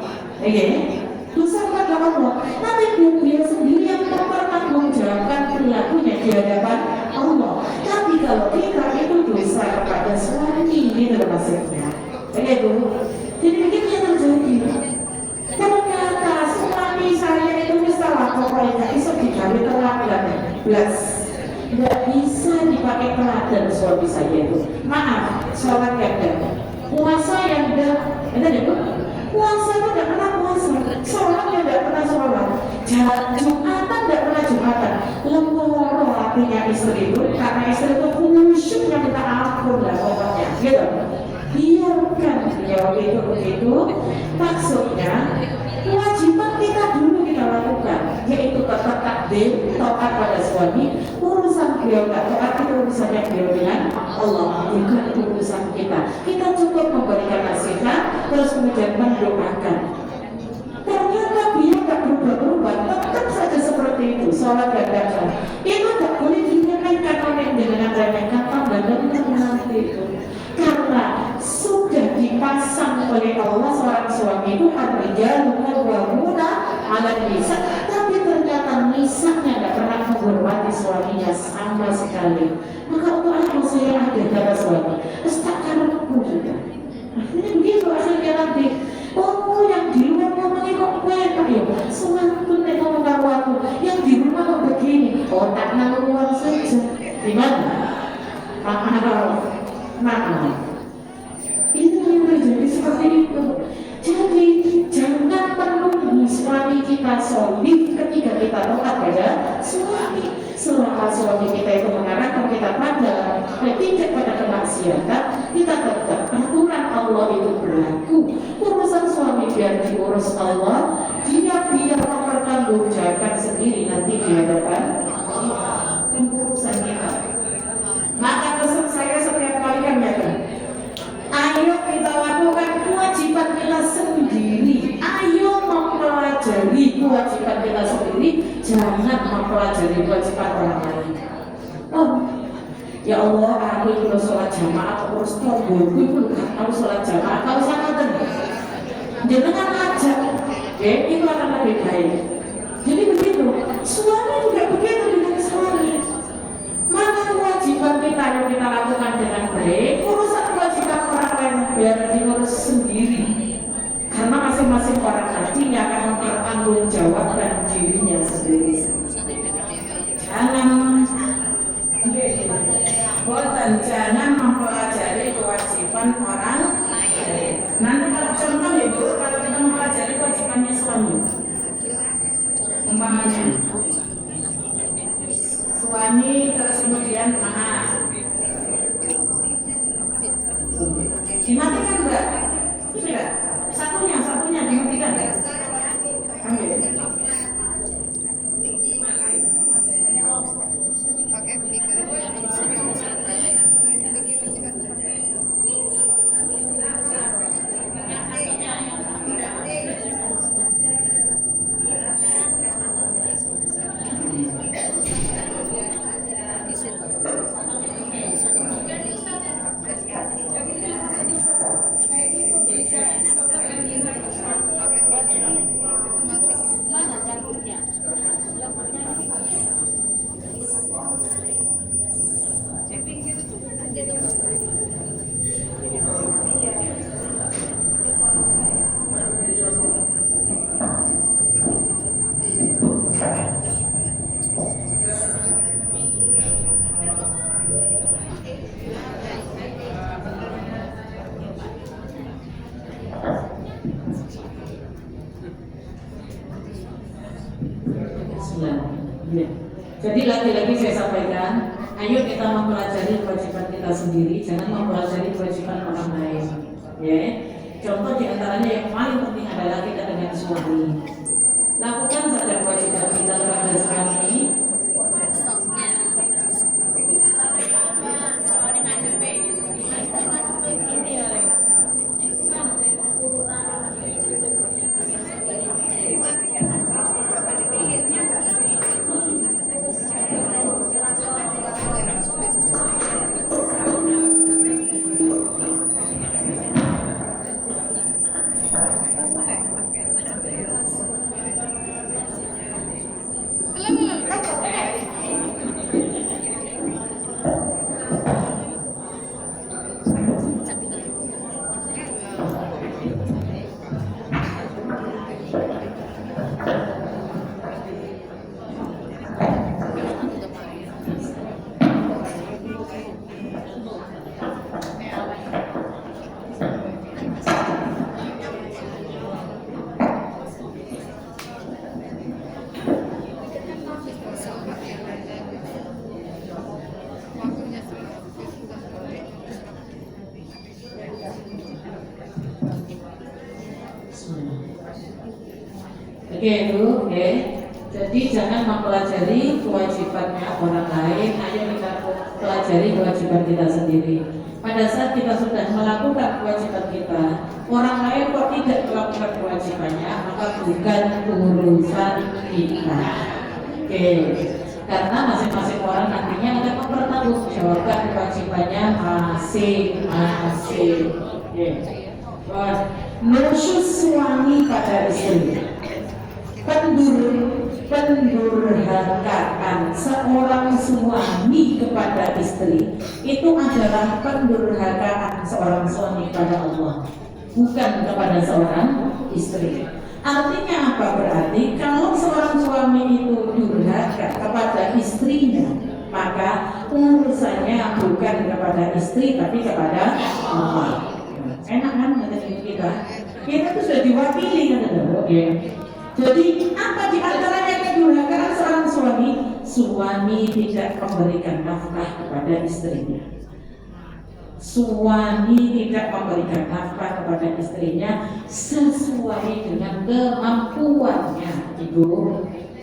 Dosa pada Allah. Nanti dia sendiri yang mempertanggungjawabkan perilakunya di hadapan Allah. Tapi kalau kita itu dosa kepada suami, ini maksudnya. Begitu. Jadi begitu yang terjadi. Ternyata suami saya itu misalnya pokoknya iso digawe teladan belas. Nggak bisa dipakai teladan suami saya itu. Maaf, sholat kadang, puasa yang puasa itu tidak pernah puasa, sholat yang tidak pernah sholat, jumatan tidak pernah jumatan. Lemoro artinya istri itu, karena istri itu khusyuk yang minta ampun lah pokoknya, gitu. Biarkan beliau itu begitu. Maksudnya kewajiban kita dulu kita lakukan, yaitu tetap takdir, taat pada suami. Urusan beliau tak taat itu urusannya beliau dengan Allah, bukan urusan kita. Kita cukup memberikan nasihat, terus kemudian mendoakan. Ternyata beliau tak berubah-ubah, tetap saja seperti itu. Sholat dan itu tak boleh diremehkan oleh dengan remehkan dan nanti itu. Karena sudah dipasang oleh Allah seorang suami itu ar-rijalu qawwamuna 'alan nisa, tapi ternyata nisanya tidak pernah menghormati suaminya sama sekali. Maka untuk apa saya ada pada suami? Karena juga. Akhirnya begitu akhirnya nanti. Oh, yang di luar ngomongnya kok enak ya? Suamiku nek ngomong karo aku, yang di rumah kok begini. Oh, tak nangguan saja. Gimana? Maaf. Itu yang terjadi seperti itu. Jadi jangan menunggu suami kita solid ketika kita taat pada suami. Selama suami kita itu mengarahkan kita pada tidak pada kemaksiatan, kita tetap aturan Allah itu berlaku. Urusan suami biar diurus Allah, dia mempertanggungjawabkan sendiri nanti di hadapan dan urusan kita. Maka pesan saya setiap kali kan ya kan, ayo kita lakukan kewajiban kita sendiri. Ayo mempelajari kewajiban kita sendiri, jangan mempelajari kewajiban orang lain. Oh, ya Allah, aku itu sholat jamaah, aku harus tombol, aku harus sholat jamaah, kau sangat tenang. Jangan ajak, ya itu akan lebih baik. Jadi begitu, suami juga begitu dengan suami. Mana kewajiban kita yang kita lakukan dengan baik, urusan kewajiban orang lain biar diurus sendiri. Karena masing-masing orang nantinya akan mempertanggungjawabkan dirinya sendiri. Jangan mempelajari kewajiban orang lain. Nanti kalau contoh ya Bu, kalau kita mempelajari kewajibannya suami, umpamanya suami terus kemudian maaf dimatikan Mbak, tidak? Satunya dimatikan Mbak. Ambil. Pakai mika. Mana cangkirnya? Ya. Jadi lagi-lagi saya sampaikan, ayo kita mempelajari kewajiban kita sendiri, jangan mempelajari kewajiban orang lain. Ya. Contoh diantaranya yang paling penting adalah kita dengan suami. Lakukan saja kewajiban kita kepada suami. Oke itu, oke. Jadi jangan mempelajari kewajibannya orang lain, ayo kita pelajari kewajiban kita sendiri. Pada saat kita sudah melakukan kewajiban kita, orang lain kok tidak melakukan kewajibannya, maka bukan urusan kita. Oke, karena masing-masing orang nantinya akan mempertanggungjawabkan kewajibannya masing-masing. Oke. Nusyus suami pada istri, pendurhakaan seorang suami kepada istri itu adalah pendurhakaan seorang suami kepada Allah, bukan kepada seorang istri. Artinya apa? Berarti kalau seorang suami itu durhaka kepada istrinya, maka urusannya bukan kepada istri tapi kepada Allah. Enak kan kita tuh sudah diwakili kan, oke. Jadi apa di antaranya kedurhakaan seorang suami? Suami tidak memberikan nafkah kepada istrinya. Suami tidak memberikan nafkah kepada istrinya sesuai dengan kemampuannya, Ibu.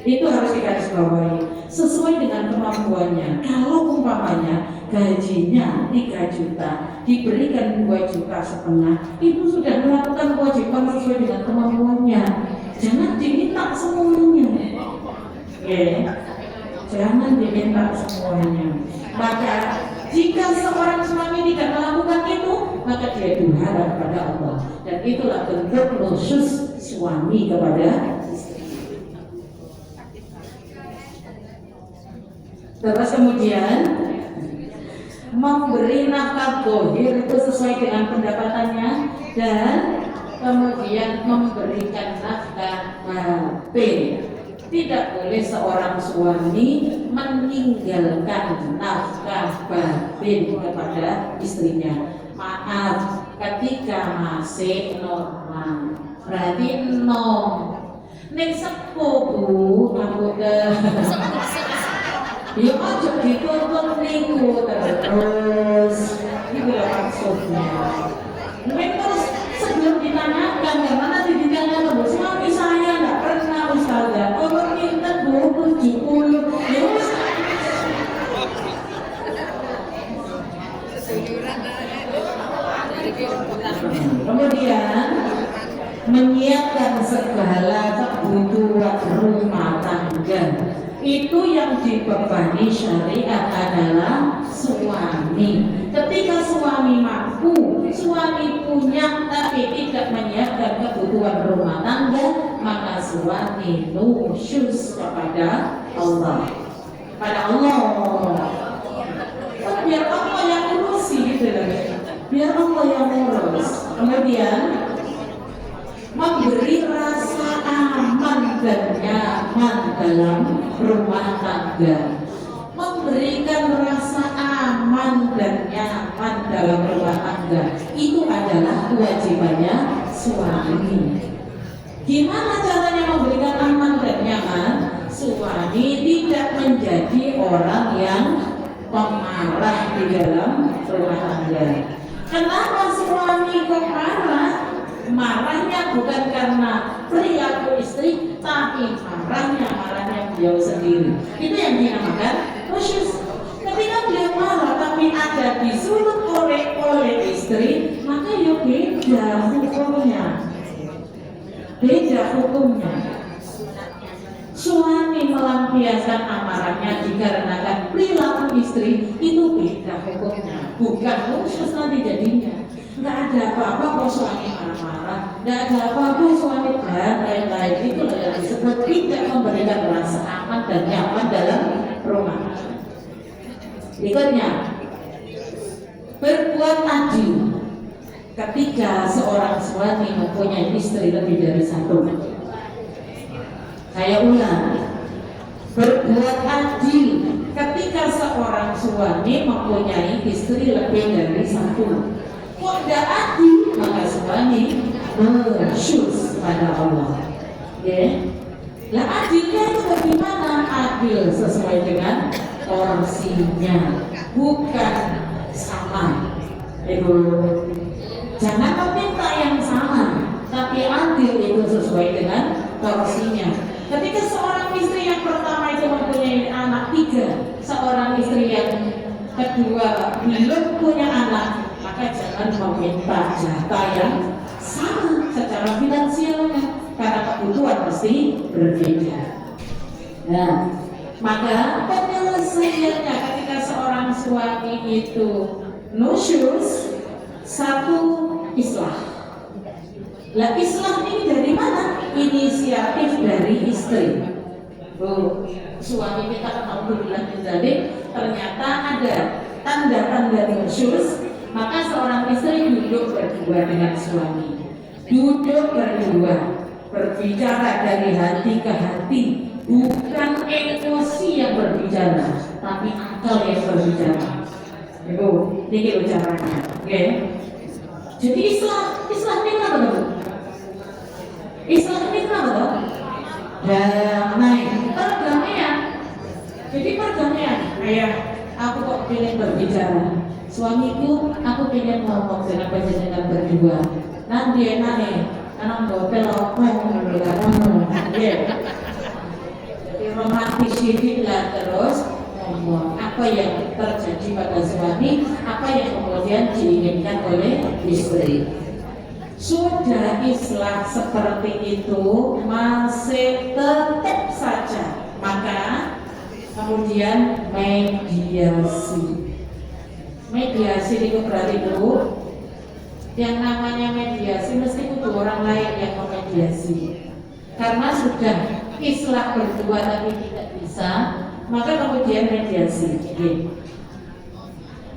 Itu harus digarisbawahi sesuai dengan kemampuannya. Kalau umpamanya gajinya 3 juta, diberikan 2,5 juta, itu sudah melakukan kewajiban sesuai dengan kemampuannya. Jangan diminta semuanya. Oke, jangan diminta semuanya. Maka jika seorang suami tidak melakukan itu, maka dia durhaka kepada Allah. Dan itulah bentuk nusyuz suami kepada istri. Terus kemudian memberi nafkah dohir itu sesuai dengan pendapatannya, dan kemudian memberikan nafkah batin. Tidak boleh seorang suami meninggalkan nafkah batin kepada istrinya. Maaf, ketika masih normal berarti nek sepuh Bu, aku ya aja dituntut niku terus. Itu lah maksudnya. Mungkin terus sebelum ditanyakan, karena nanti ditanyakan suami saya nggak pernah Ustazah, orang minta 70. Ya kemudian menyiapkan segala kebutuhan rumah tangga. Itu yang dibebani syariat adalah suami. Ketika suami mampu, suami punya tapi tidak menyiapkan kebutuhan rumah tangga, maka suami nusyuz kepada Allah. Pada Allah. Biar Allah yang urusi gitu loh. Biar Allah yang urus. Kemudian memberi rasa aman dan nyaman dalam rumah tangga. Memberikan rasa aman dan nyaman dalam rumah tangga itu adalah kewajibannya suami. Gimana caranya memberikan aman dan nyaman? Suami tidak menjadi orang yang pemarah di dalam rumah tangga. Kenapa suami kok marah? Marahnya bukan karena perilaku istri, tapi marahnya beliau sendiri. Itu yang dinamakan nusyuz. Ketika beliau marah tapi ada disulut oleh istri, maka ya beda hukumnya. Beda hukumnya. Suami melampiaskan amarahnya dikarenakan perilaku istri, itu beda hukumnya. Bukan nusyuz nanti jadinya. Nggak ada apa-apa kalau suami marah-marah, nggak ada apa-apa suami lain-lain. Itulah yang disebut tidak memberikan rasa aman dan nyaman dalam rumah. Berikutnya, berbuat adil. Ketika seorang suami mempunyai istri lebih dari satu, saya ulang, berbuat adil. Ketika seorang suami mempunyai istri lebih dari satu, kok tidak adil, maka suami nusyuz pada Allah. Ya, nah adilnya itu bagaimana? Adil sesuai dengan porsinya, bukan sama. Itu jangan meminta yang sama, tapi adil itu sesuai dengan porsinya. Ketika seorang istri yang pertama itu mempunyai anak 3, seorang istri yang kedua belum punya anak, maka jangan meminta jatah yang sama secara finansialnya, karena kebutuhan mesti berbeda. Nah, maka penyelesaiannya ketika seorang suami itu nusyuz, satu, islah. Lah islah ini dari mana? Inisiatif dari istri. Suami kita alhamdulillah jadi ternyata ada tanda-tanda nusyuz, maka seorang istri duduk berdua dengan suami. Duduk berdua, berbicara dari hati ke hati, bukan emosi yang berbicara, tapi akal yang berbicara. Ibu, ini caranya. Oke. Jadi Islam ini apa tuh? Islam ini apa? Damai, perdamaian. Jadi perdamaian. Ayah, aku kok pengen berbicara. Suamiku, aku pengen ngomong dengan panjenengan berdua. Nanti enak nih, karena ngopel ngomong. Ya. memati sidik lah terus ngomong apa yang terjadi pada suami, apa yang kemudian diinginkan oleh istri. Sudah islah seperti itu masih tetap saja, maka kemudian mediasi itu berarti dulu yang namanya mediasi mesti butuh orang lain yang memediasi. Karena sudah islah berdua tapi tidak bisa, maka kemudian mediasi.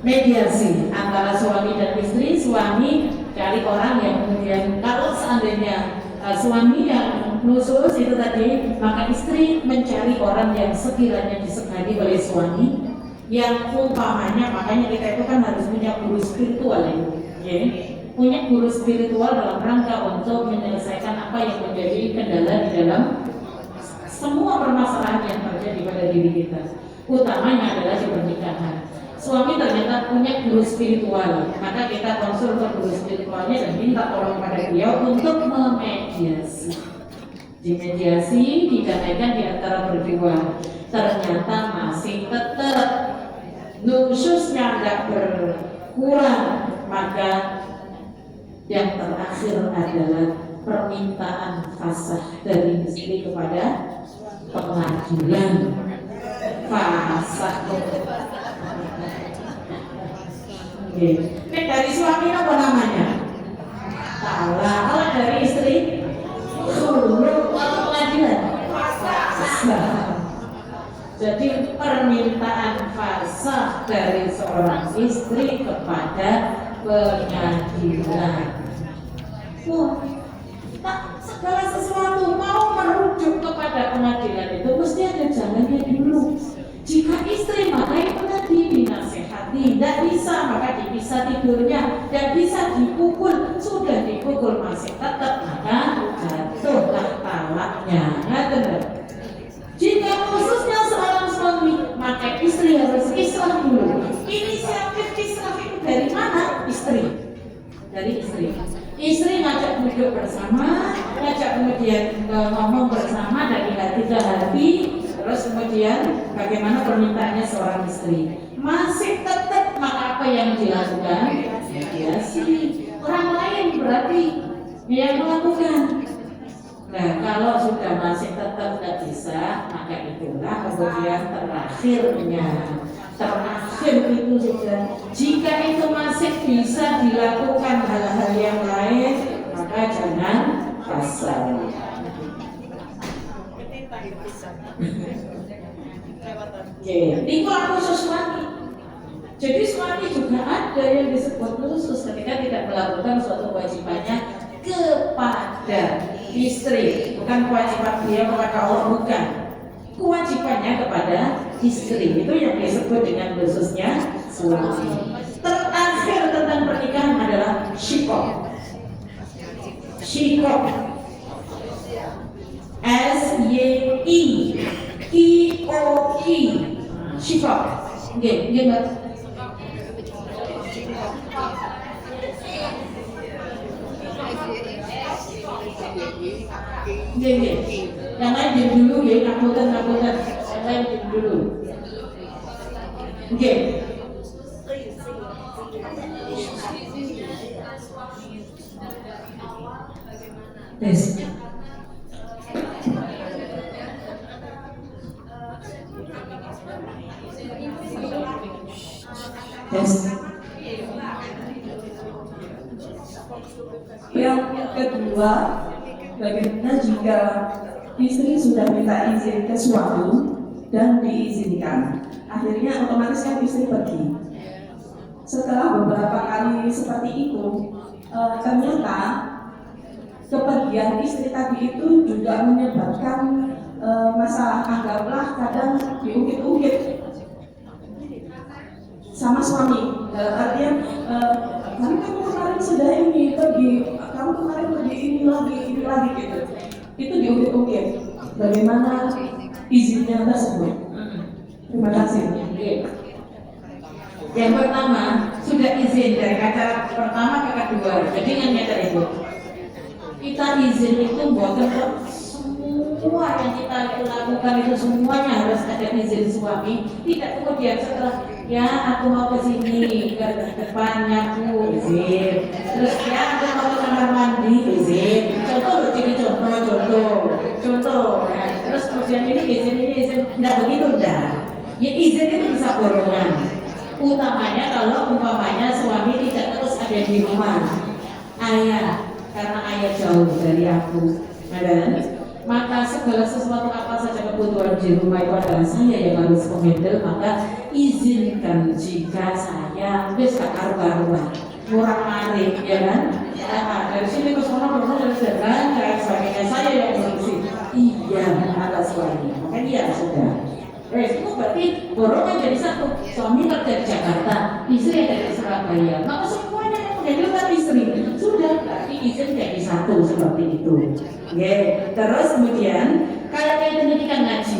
Mediasi antara suami dan istri, suami cari orang yang kemudian kalau seandainya suami yang nusus itu tadi, maka istri mencari orang yang sekiranya disegani oleh suami, yang umpamanya, makanya kita itu kan harus punya guru spiritual ya. Punya guru spiritual dalam rangka untuk menyelesaikan apa yang menjadi kendala di dalam semua permasalahan yang terjadi pada diri kita, utamanya adalah di pernikahan. Suami ternyata punya guru spiritual, maka kita konsul ke guru spiritualnya dan minta tolong pada beliau untuk memediasi. Dimediasi, didamaikan di antara berdua. Ternyata masih tetap nususnya nggak berkurang, maka yang terakhir adalah permintaan fasakh dari istri kepada pengadilan. Fasakh. Ini dari suami apa namanya? Talak. Kalau dari istri, pengadilan. Fasakh. Jadi permintaan fasakh dari seorang istri kepada pengadilan. Segala sesuatu mau merujuk kepada pengadilan itu mesti ada jalannya dulu. Jika istri maka itu tadi dinasehati, tidak bisa maka dipisah tidurnya, dan bisa dipukul, sudah dipukul masih tetap maka jatuhlah talaknya. Jika khususnya seorang suami maka istri harus islah dulu. Inisiatif islah itu dari mana? Istri. Dari istri. Istri ngajak duduk bersama, ngajak kemudian ngomong bersama dari hati ke hati, terus kemudian bagaimana permintaannya seorang istri. Masih tetap maka apa yang dilakukan? Mediasi. Orang lain berarti yang melakukan. Nah kalau sudah masih tetap tidak bisa, maka itulah kemudian terakhir itu sudah. Jika itu masih bisa dilakukan hal-hal yang lain, maka jangan pasal. Itu aku suami. Jadi suami juga ada yang disebut khusus ketika tidak melakukan suatu kewajibannya kepada istri, bukan kewajiban dia kepada Allah, bukan. Kewajibannya kepada istri itu yang disebut dengan khususnya suami. Terakhir tentang pernikahan adalah syikok. Syikok, S-Y-I-K-O-K, syikok. Nggih, Mbak. Yang lain diam dulu ya, ngapunten. Yang lain diam dulu. Oke. Tes. Tes. Yang kedua, bagaimana jika istri sudah minta izin ke suami dan diizinkan, akhirnya otomatis kan istri pergi. Setelah beberapa kali seperti itu, ternyata kepergian istri tadi itu juga menyebabkan masalah, anggaplah kadang diungkit-ungkit sama suami, dalam artian kamu kemarin sudah ini pergi, kamu kemarin pergi ini lagi gitu. Itu diungkit-ungkit. Bagaimana izinnya tersebut? Terima kasih. Yang pertama sudah izin dari acara pertama ke kedua. Jadi ingat itu. Kita izin itu bukan semua semua yang kita lakukan itu semuanya harus ada izin suami. Tidak kemudian setelah ya aku mau ke sini ke depannya aku izin, terus ya aku mau ke kamar mandi izin. Contoh jadi contoh ya. Terus kemudian ini izin nggak begitu dah. Ya izin itu bisa borongan. Utamanya kalau umpamanya suami tidak terus ada di rumah. Ayah, karena ayah jauh dari aku, maka segala sesuatu apa saja kebutuhan di rumah itu adalah saya yang harus menghandle. Maka izinkan jika saya bisa karuan kurang maring, ya kan? Dari sini ke sana dari jalan kayak sebagainya saya yang ngurusin. Iya, kata suami. Maka iya sudah. Itu berarti borongan jadi satu. Suami kerja di Jakarta, istri dari Surabaya. Maka semuanya yang menghandle istri. Sudah berarti izin jadi satu seperti itu. Terus kemudian kayak pendidikan ngaji.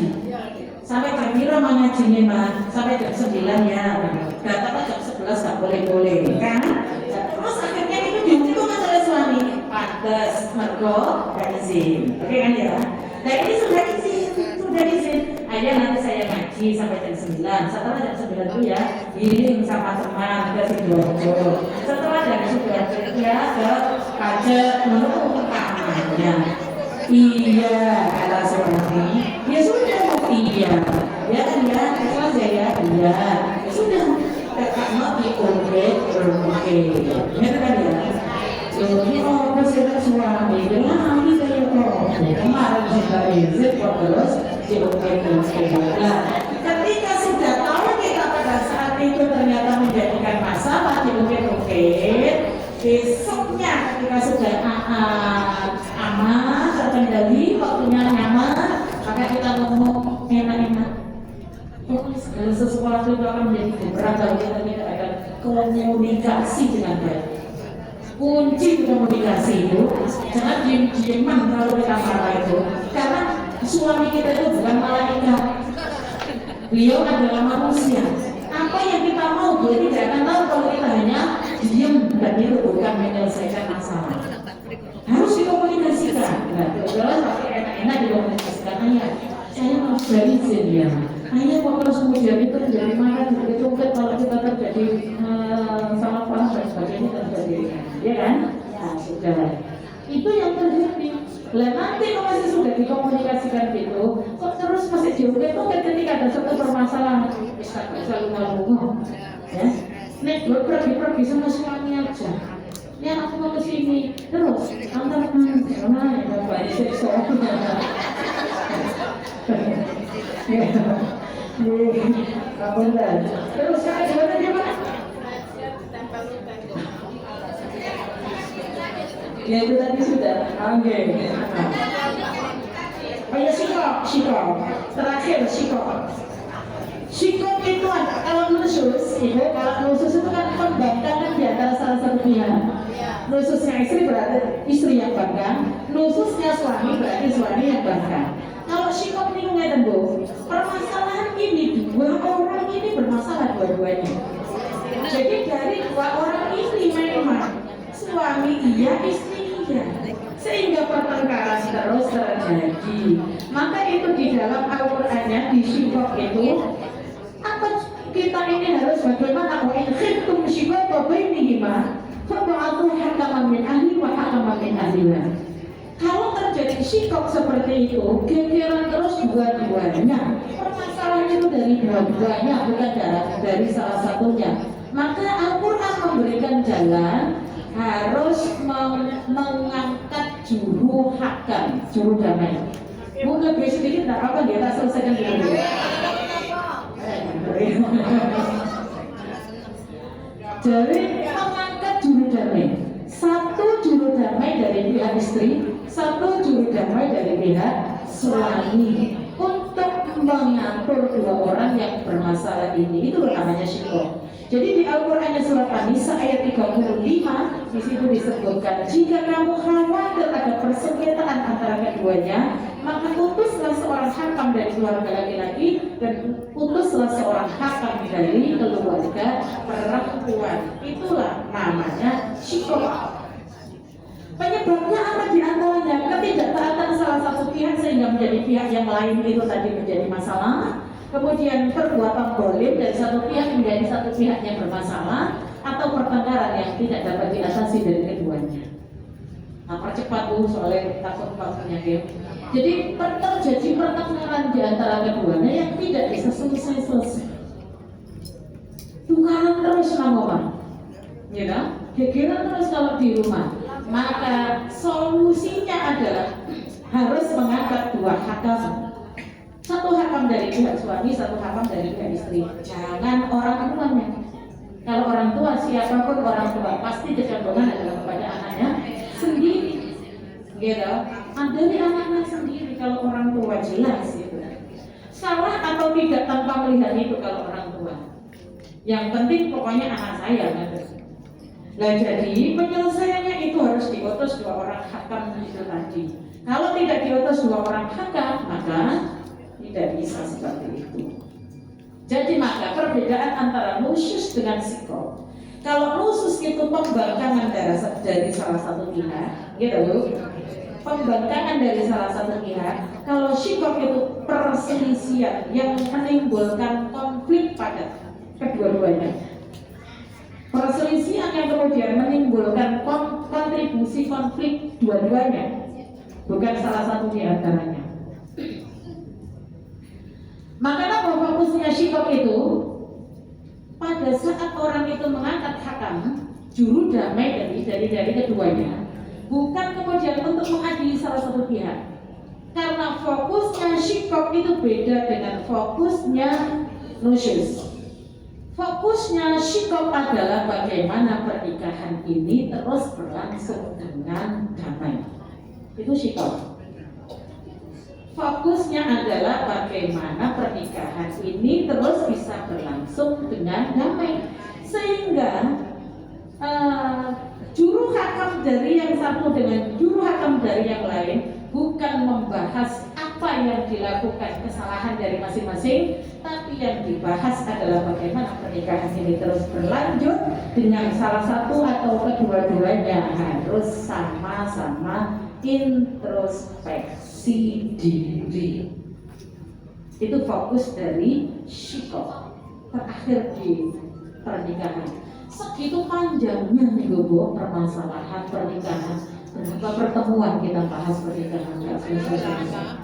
Sampai jam berapa mengajinya mah? Sampai jam 9 ya. Katakan jam 11 nggak boleh kan? Terus akhirnya itu dihukum oleh suami. Pantes mergo nggak izin. Oke kan ya? Nah ini sudah izin. Ayah nanti saya ngaji sampai jam 9. Setelah jam 9 itu ya giling sama teman ke Sidoarjo. Setelah dari Sidoarjo ya ke pajak menunggu kamarnya. Iya, kata suami. Ya sudah, iya. Ya kan ya, kelas ya, iya. Sudah, kakak mau diobek, oke. Ya kan ya. Ini orang sedang suami, dengan ini kayak kemarin juga izin kok terus diobek. Nah, ketika sudah tahu kita pada saat itu ternyata menjadikan masalah diobek, besoknya ketika sudah aman, terkendali, waktunya nyaman, maka kita ngomong enak-enak. Segala sesuatu itu akan menjadi berat kalau kita tidak ada komunikasi dengan baik. Kunci komunikasi itu jangan diem-dieman kalau kita marah itu, karena suami kita itu bukan malaikat, beliau adalah manusia. Apa yang kita mau dia tidak akan tahu kalau kita hanya diem dan itu bukan menyelesaikan masalah. Harus dikomunikasikan. Nah, jelas pakai enak-enak dikomunikasikan. Ayah, saya mau dari izin ya. Ayah kok terus kemudian itu menjadi marah, begitu kalau kita terjadi salah paham dan sebagainya terjadi, ya kan? Nah, sudah. Itu yang terjadi. Lah nanti kalau masih sudah dikomunikasikan gitu, kok terus masih diungkit tuh ketika ada suatu permasalahan, bisa lunga-lunga, ya. Nek gue pergi sama suami aja. Ya aku mau ke sini terus antar mana ya bapak siksa. Kamu dah. Terus saya gimana dia mana? Ya itu tadi sudah. Oke. Ayo sikap. Terakhir sikap. Sikap itu kalau nusus itu kan pembangkangan di antara salah satu pihak. Nususnya istri berarti istri yang bangkang, nususnya suami berarti suami yang bangkang. Kalau sikap ini ngeten Bu, permasalahan ini dua orang ini bermasalah dua-duanya. Jadi dari dua orang ini memang suami iya, istri iya, sehingga pertengkaran terus terjadi. Maka itu di dalam Al-Qur'annya di sikap itu apa kita ini harus bagaimana? Wa in khiftum shiqaqa bainihima fab'athu hakaman min ahli wa hakaman min ahliha. Kalau terjadi sikap seperti itu, gegeran terus dua-duanya. Permasalahan itu dari dua-duanya, bukan dari salah satunya. Maka Al-Quran memberikan jalan harus mengangkat juru hakam, juru damai. Mungkin lebih sedikit, tak apa dia tak selesaikan dulu. Jadi mengangkat juru damai. Satu juru damai dari pihak istri, satu juru damai dari pihak suami untuk mengatur dua orang yang bermasalah ini. Itu namanya syikok. Jadi di Al-Qur'an surat An-Nisa ayat 35 di situ disebutkan, jika kamu khawatir ada persengketaan antara keduanya, maka utuslah seorang hakam dari keluarga laki-laki dan utuslah seorang hakam dari keluarga perempuan. Itulah namanya syikok. Penyebabnya apa di antaranya? Ketidaktaatan salah satu pihak sehingga menjadi pihak yang lain itu tadi menjadi masalah. Kemudian perbuatan zalim dari satu pihak menjadi satu pihak yang bermasalah, atau pertengkaran yang tidak dapat diatasi dari keduanya. Nah, percepat soalnya takut waktunya game. Jadi terjadi pertengkaran di antara keduanya yang tidak bisa selesai. Tukaran terus ngomong, ya kan? Gegeran terus kalau di rumah. Maka solusinya adalah harus mengangkat dua hakam. Satu hakam dari pihak suami, satu hakam dari pihak istri. Jangan orang tuanya. Kalau orang tua, siapapun orang tua, pasti kecenderungan adalah kepada anaknya sendiri. Gitu. Dari anaknya sendiri kalau orang tua jelas gitu. Salah atau tidak tanpa melihat itu kalau orang tua. Yang penting pokoknya anak saya gitu. Nah, jadi penyelesaiannya itu harus diutus dua orang hakam itu tadi. Kalau tidak diutus dua orang hakam, maka tidak bisa seperti itu. Jadi maka perbedaan antara nusyus dengan sikop. Kalau nusyus itu pembangkangan dari salah satu pihak, gitu. Pembangkangan dari salah satu pihak. Kalau sikop itu perselisihan yang menimbulkan konflik pada kedua-duanya. Perselisihan yang kemudian menimbulkan kontribusi konflik dua-duanya, bukan salah satu di antaranya. Maka apa fokusnya sikap itu? Pada saat orang itu mengangkat hakam, juru damai dari keduanya, bukan kemudian untuk mengadili salah satu pihak. Karena fokusnya sikap itu beda dengan fokusnya nusyus. Fokusnya sikap adalah bagaimana pernikahan ini terus berlangsung dengan damai. Itu sikap. Fokusnya adalah bagaimana pernikahan ini terus bisa berlangsung dengan damai. Sehingga juru hakam dari yang satu dengan juru hakam dari yang lain bukan membahas apa yang dilakukan kesalahan dari masing-masing, tapi yang dibahas adalah bagaimana pernikahan ini terus berlanjut dengan salah satu atau kedua-duanya harus sama-sama introspeksi diri. Itu fokus dari syikop terakhir di pernikahan. Segitu panjangnya nih Bu, permasalahan pernikahan. Berapa pertemuan kita bahas pernikahan, nggak selesai.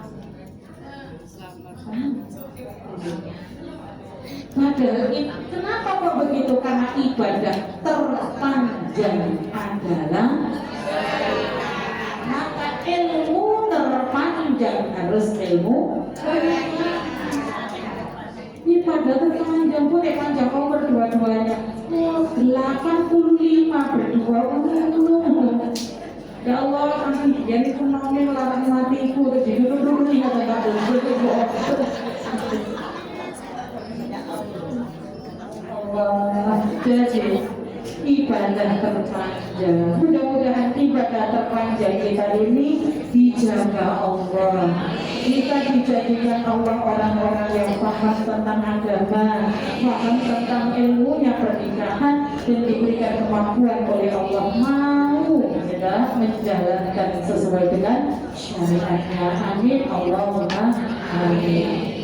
Padahal kenapa kok begitu? Karena ibadah terpanjang adalah, maka ilmu terpanjang harus ilmu. Ibadah terpanjang boleh panjang umur dua-duanya. 85 berdua. Ya Allah, kami jadi penonton melarang matiku, jadi dulu ingat tentang Allah. Jadi ibadah terpanjang. Mudah-mudahan ibadah terpanjang kita ini dijaga Allah. Kita dijadikan Allah orang-orang yang paham tentang agama, paham tentang ilmunya pernikahan, dan diberikan kemampuan oleh Allah mau kita menjalankan sesuai dengan syariatnya. Amin. Allahumma amin.